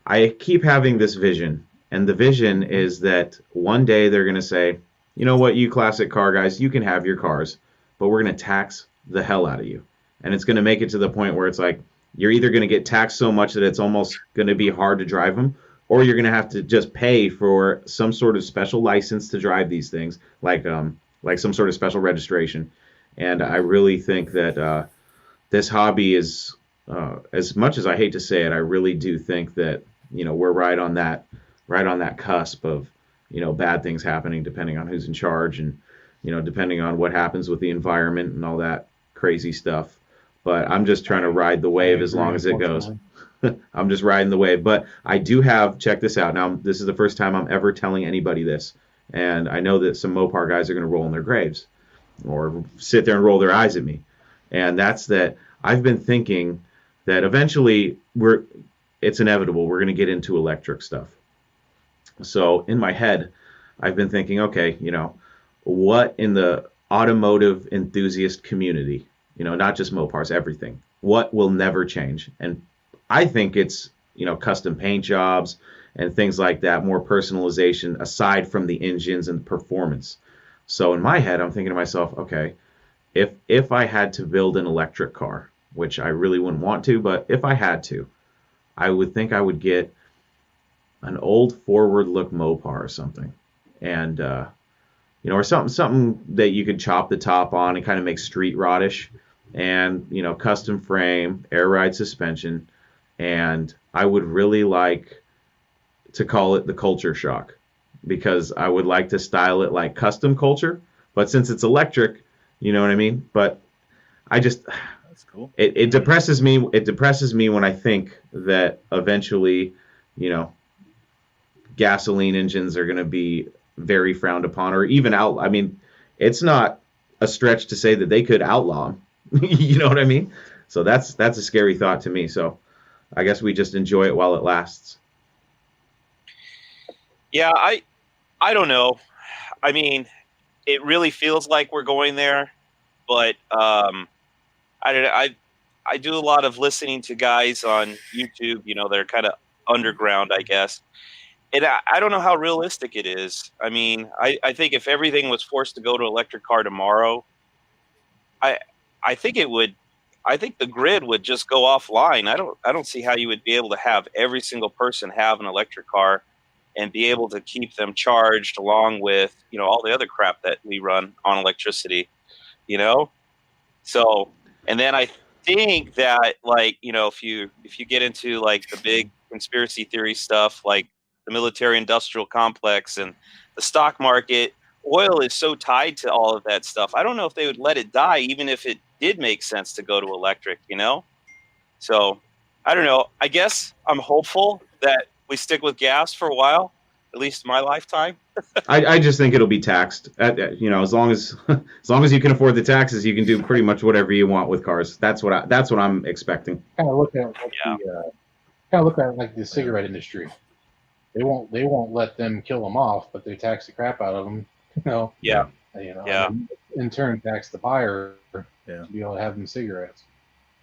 I keep having this vision, and the vision is that one day they're going to say, you know what, you classic car guys, you can have your cars, but we're going to tax the hell out of you. And it's going to make it to the point where it's like, you're either going to get taxed so much that it's almost going to be hard to drive them, or you're going to have to just pay for some sort of special license to drive these things, like some sort of special registration. And I really think that this hobby is, as much as I hate to say it, I really do think that we're right on that cusp of bad things happening, depending on who's in charge and depending on what happens with the environment and all that crazy stuff. But I'm just trying to ride the wave as long as it goes. I'm just riding the wave. But I do have, check this out. Now, this is the first time I'm ever telling anybody this. And I know that some Mopar guys are going to roll in their graves or sit there and roll their eyes at me. And that's that I've been thinking that eventually it's inevitable. We're going to get into electric stuff. So in my head, I've been thinking, okay, what in the automotive enthusiast community, not just Mopars, everything, what will never change? And I think it's, custom paint jobs and things like that, more personalization aside from the engines and performance. So in my head, I'm thinking to myself, okay, if I had to build an electric car, which I really wouldn't want to, but if I had to, I would think I would get an old forward look Mopar or something. And, or something that you could chop the top on and kind of make street rodish, and, custom frame, air ride suspension. And I would really like to call it the Culture Shock, because I would like to style it like custom culture, but since it's electric, you know what I mean? But I just, that's cool. It depresses me. It depresses me when I think that eventually, gasoline engines are going to be very frowned upon, or even out. I mean, it's not a stretch to say that they could outlaw them. You know what I mean? So that's a scary thought to me. So I guess we just enjoy it while it lasts. Yeah, I don't know. I mean, it really feels like we're going there, but I do a lot of listening to guys on YouTube, they're kind of underground, I guess. And I don't know how realistic it is. I mean, I think if everything was forced to go to electric car tomorrow, I think it would. I think the grid would just go offline. I don't see how you would be able to have every single person have an electric car and be able to keep them charged along with, all the other crap that we run on electricity, So, and then I think that if you get into like the big conspiracy theory stuff, like the military industrial complex and the stock market, oil is so tied to all of that stuff. I don't know if they would let it die, even if it did make sense to go to electric, So I don't know. I guess I'm hopeful that we stick with gas for a while, at least my lifetime. I just think it'll be taxed. As long as you can afford the taxes, you can do pretty much whatever you want with cars. That's what I'm expecting. Kind of look at it like the cigarette industry. They won't let them kill them off, but they tax the crap out of them. Yeah. And in turn tax the buyer to be able to have them cigarettes.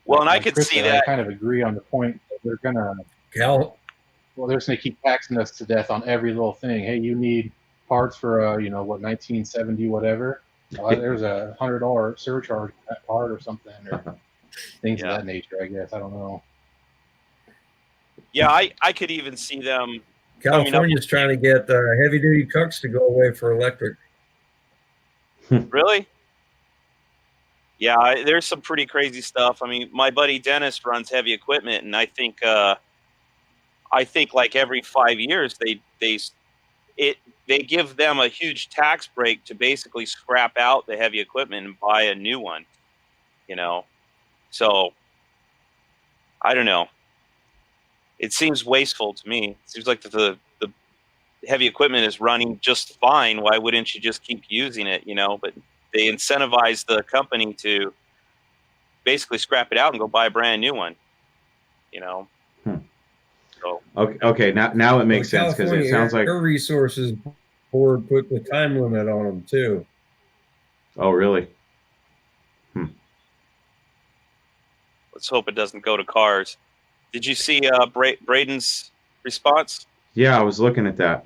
Well, and I could see that. I kind of agree on the point that they're gonna they're just gonna keep taxing us to death on every little thing. Hey, you need parts for 1970 whatever. There's a $100 surcharge for that part or something, or things of that nature. I guess I don't know. Yeah, I could even see them. California's trying to get heavy duty trucks to go away for electric. Really? Yeah, there's some pretty crazy stuff. I mean, my buddy Dennis runs heavy equipment, and I think like every 5 years they give them a huge tax break to basically scrap out the heavy equipment and buy a new one. So I don't know. It seems wasteful to me. It seems like the heavy equipment is running just fine. Why wouldn't you just keep using it? But they incentivize the company to basically scrap it out and go buy a brand new one. So Okay. Now it makes sense because it sounds like Air Resources Board put the time limit on them too. Oh, really? let's hope it doesn't go to cars. Did you see Braden's response? Yeah, I was looking at that.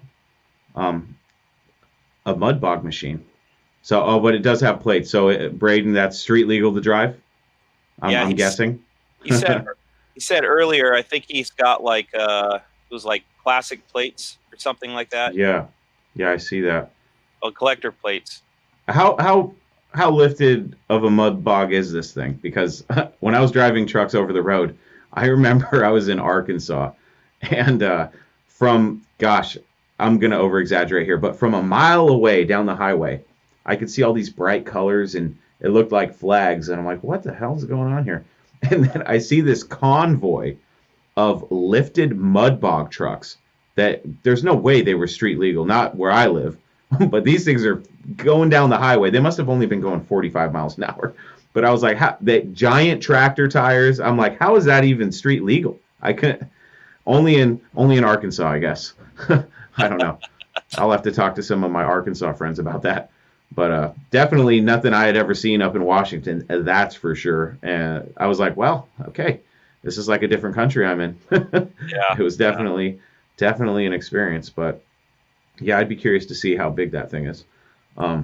A mud bog machine. So, but it does have plates. So, Braden, that's street legal to drive? I'm guessing. He said earlier, I think he's got like it was like classic plates or something like that. Yeah, I see that. Oh, collector plates. How lifted of a mud bog is this thing? Because when I was driving trucks over the road, I remember I was in Arkansas, and from, gosh, I'm going to over-exaggerate here, but from a mile away down the highway, I could see all these bright colors, and it looked like flags, and I'm like, what the hell is going on here? And then I see this convoy of lifted mud bog trucks that there's no way they were street legal, not where I live, but these things are going down the highway. They must have only been going 45 miles an hour. But I was like, that giant tractor tires, I'm like, how is that even street legal? I couldn't. Only in Arkansas, I guess. I don't know. I'll have to talk to some of my Arkansas friends about that. But definitely nothing I had ever seen up in Washington. That's for sure. And I was like, well, okay, this is like a different country I'm in. Yeah, it was definitely an experience. But yeah, I'd be curious to see how big that thing is. Oh,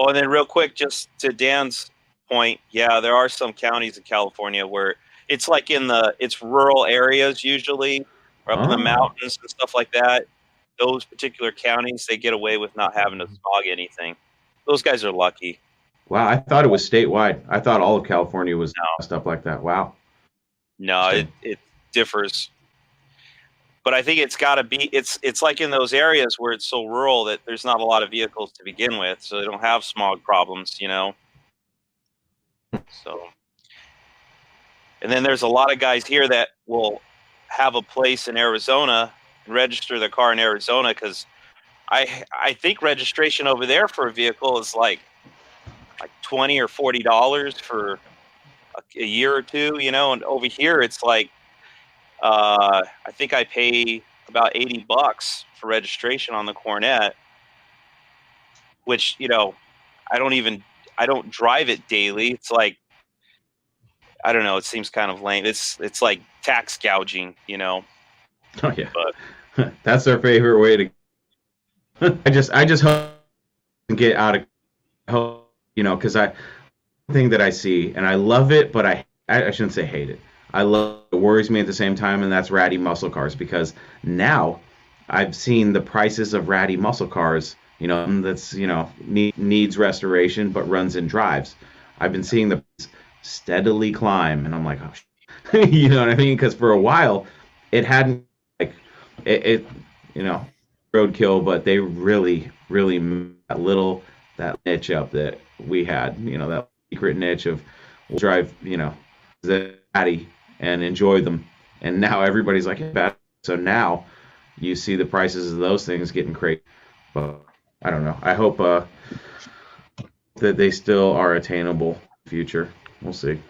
and then real quick, just to Dan's point, yeah, there are some counties in California where it's like it's rural areas usually, or up in the mountains and stuff like that. Those particular counties, they get away with not having to smog anything. Those guys are lucky. Wow, I thought it was statewide. I thought all of California was stuff like that. Wow. No, it differs. But I think it's got to be, it's like in those areas where it's so rural that there's not a lot of vehicles to begin with, so they don't have smog problems, So, and then there's a lot of guys here that will have a place in Arizona and register their car in Arizona because I think registration over there for a vehicle is like $20 or $40 for a year or two, and over here it's like, I think I pay about $80 for registration on the Cornet, which, I don't drive it daily. It's like, I don't know. It seems kind of lame. It's like tax gouging, Oh yeah. But that's their favorite way to, I just hope to get out of, cause thing that I see and I love it, but I shouldn't say hate it. I love it. Worries me at the same time, and that's ratty muscle cars, because now I've seen the prices of ratty muscle cars, that's, needs restoration but runs and drives. I've been seeing the steadily climb, and I'm like, oh, you know what I mean? Because for a while it hadn't, like, it roadkill, but they really that niche up that we had, that secret niche of we'll drive, the ratty and enjoy them. And now everybody's like, yeah, bad. So now you see the prices of those things getting crazy. But I don't know. I hope that they still are attainable in the future. We'll see.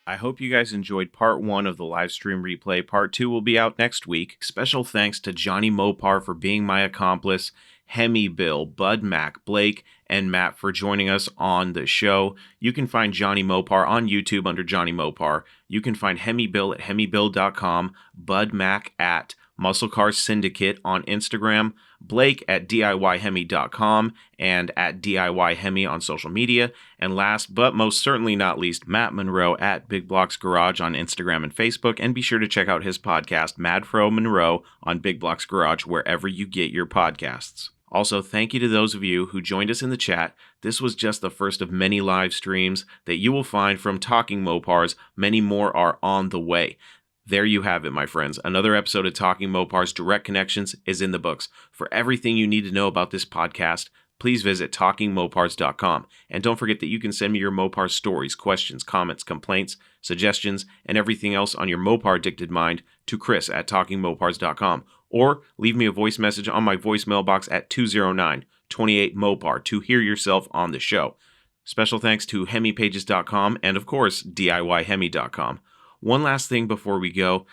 I hope you guys enjoyed part 1 of the live stream replay. Part 2 will be out next week. Special thanks to Jonny Mopar for being my accomplice, HEMIBill, Bud Mac, Blake, and Matt for joining us on the show. You can find Jonny Mopar on YouTube under Jonny Mopar. You can find HEMIBill at HEMIBill.com, Bud Mac at Muscle Car Syndicate on Instagram, Blake at DIYHemi.com, and at DIYHemi on social media. And last but most certainly not least, Matt Monroe at BigBlocksGarage on Instagram and Facebook. And be sure to check out his podcast, Madfro Monroe, on BigBlocksGarage, wherever you get your podcasts. Also, thank you to those of you who joined us in the chat. This was just the first of many live streams that you will find from Talking Mopars. Many more are on the way. There you have it, my friends. Another episode of Talking Mopars Direct Connections is in the books. For everything you need to know about this podcast, please visit TalkingMopars.com. And don't forget that you can send me your Mopar stories, questions, comments, complaints, suggestions, and everything else on your Mopar-addicted mind to Chris at TalkingMopars.com. Or leave me a voice message on my voicemail box at 209-28-MOPAR to hear yourself on the show. Special thanks to HemiPages.com and, of course, DIYHemi.com. One last thing before we go.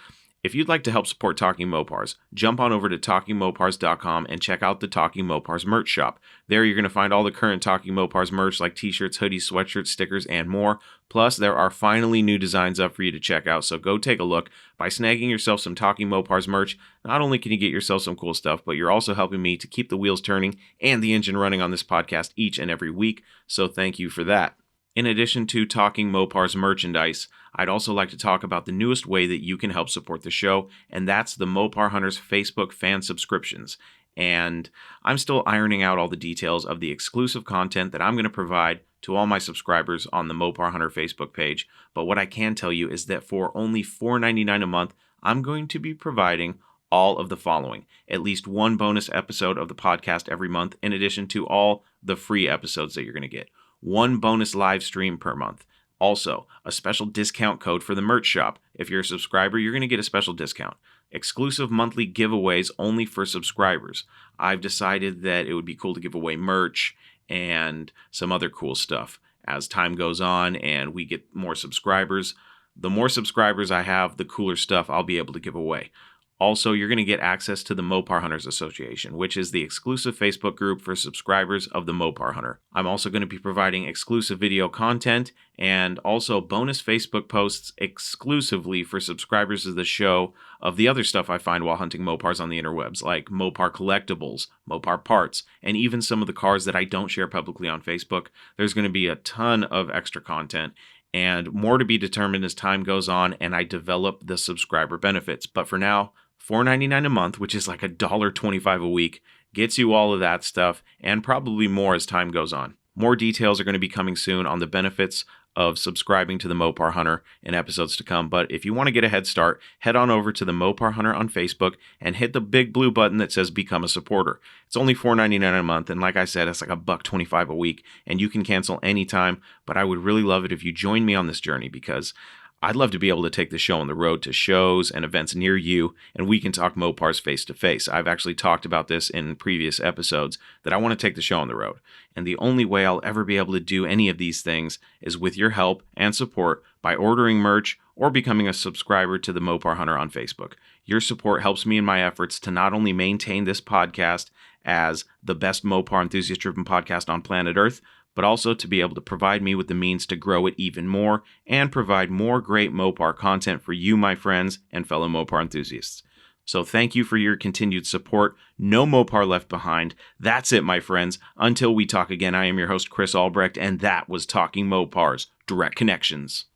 If you'd like to help support Talking Mopars, jump on over to TalkingMopars.com and check out the Talking Mopars merch shop. There you're going to find all the current Talking Mopars merch like t-shirts, hoodies, sweatshirts, stickers, and more. Plus, there are finally new designs up for you to check out, so go take a look. By snagging yourself some Talking Mopars merch, not only can you get yourself some cool stuff, but you're also helping me to keep the wheels turning and the engine running on this podcast each and every week, so thank you for that. In addition to Talking Mopars merchandise, I'd also like to talk about the newest way that you can help support the show, and that's the Mopar Hunters Facebook fan subscriptions. And I'm still ironing out all the details of the exclusive content that I'm going to provide to all my subscribers on the Mopar Hunter Facebook page. But what I can tell you is that for only $4.99 a month, I'm going to be providing all of the following: at least one bonus episode of the podcast every month, in addition to all the free episodes that you're going to get. One bonus live stream per month. Also, a special discount code for the merch shop. If you're a subscriber, you're going to get a special discount. Exclusive monthly giveaways only for subscribers. I've decided that it would be cool to give away merch and some other cool stuff. As time goes on and we get more subscribers, the more subscribers I have, the cooler stuff I'll be able to give away. Also, you're going to get access to the Mopar Hunters Association, which is the exclusive Facebook group for subscribers of the Mopar Hunter. I'm also going to be providing exclusive video content and also bonus Facebook posts exclusively for subscribers of the show of the other stuff I find while hunting Mopars on the interwebs, like Mopar collectibles, Mopar parts, and even some of the cars that I don't share publicly on Facebook. There's going to be a ton of extra content, and more to be determined as time goes on and I develop the subscriber benefits. But for now, $4.99 a month, which is like $1.25 a week, gets you all of that stuff and probably more as time goes on. More details are going to be coming soon on the benefits of subscribing to the Mopar Hunter in episodes to come. But if you want to get a head start, head on over to the Mopar Hunter on Facebook and hit the big blue button that says Become a Supporter. It's only $4.99 a month, and like I said, it's like $1.25 a week, and you can cancel anytime. But I would really love it if you join me on this journey, because I'd love to be able to take the show on the road to shows and events near you, and we can talk Mopars face to face. I've actually talked about this in previous episodes, that I want to take the show on the road. And the only way I'll ever be able to do any of these things is with your help and support by ordering merch or becoming a subscriber to the Mopar Hunter on Facebook. Your support helps me in my efforts to not only maintain this podcast as the best Mopar enthusiast-driven podcast on planet Earth, but also to be able to provide me with the means to grow it even more and provide more great Mopar content for you, my friends, and fellow Mopar enthusiasts. So thank you for your continued support. No Mopar left behind. That's it, my friends. Until we talk again, I am your host, Chris Albrecht, and that was Talking Mopars, Direct Connections.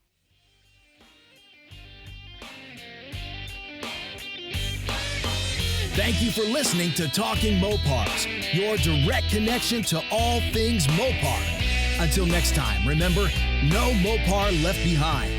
Thank you for listening to Talking Mopars, your direct connection to all things Mopar. Until next time, remember, no Mopar left behind.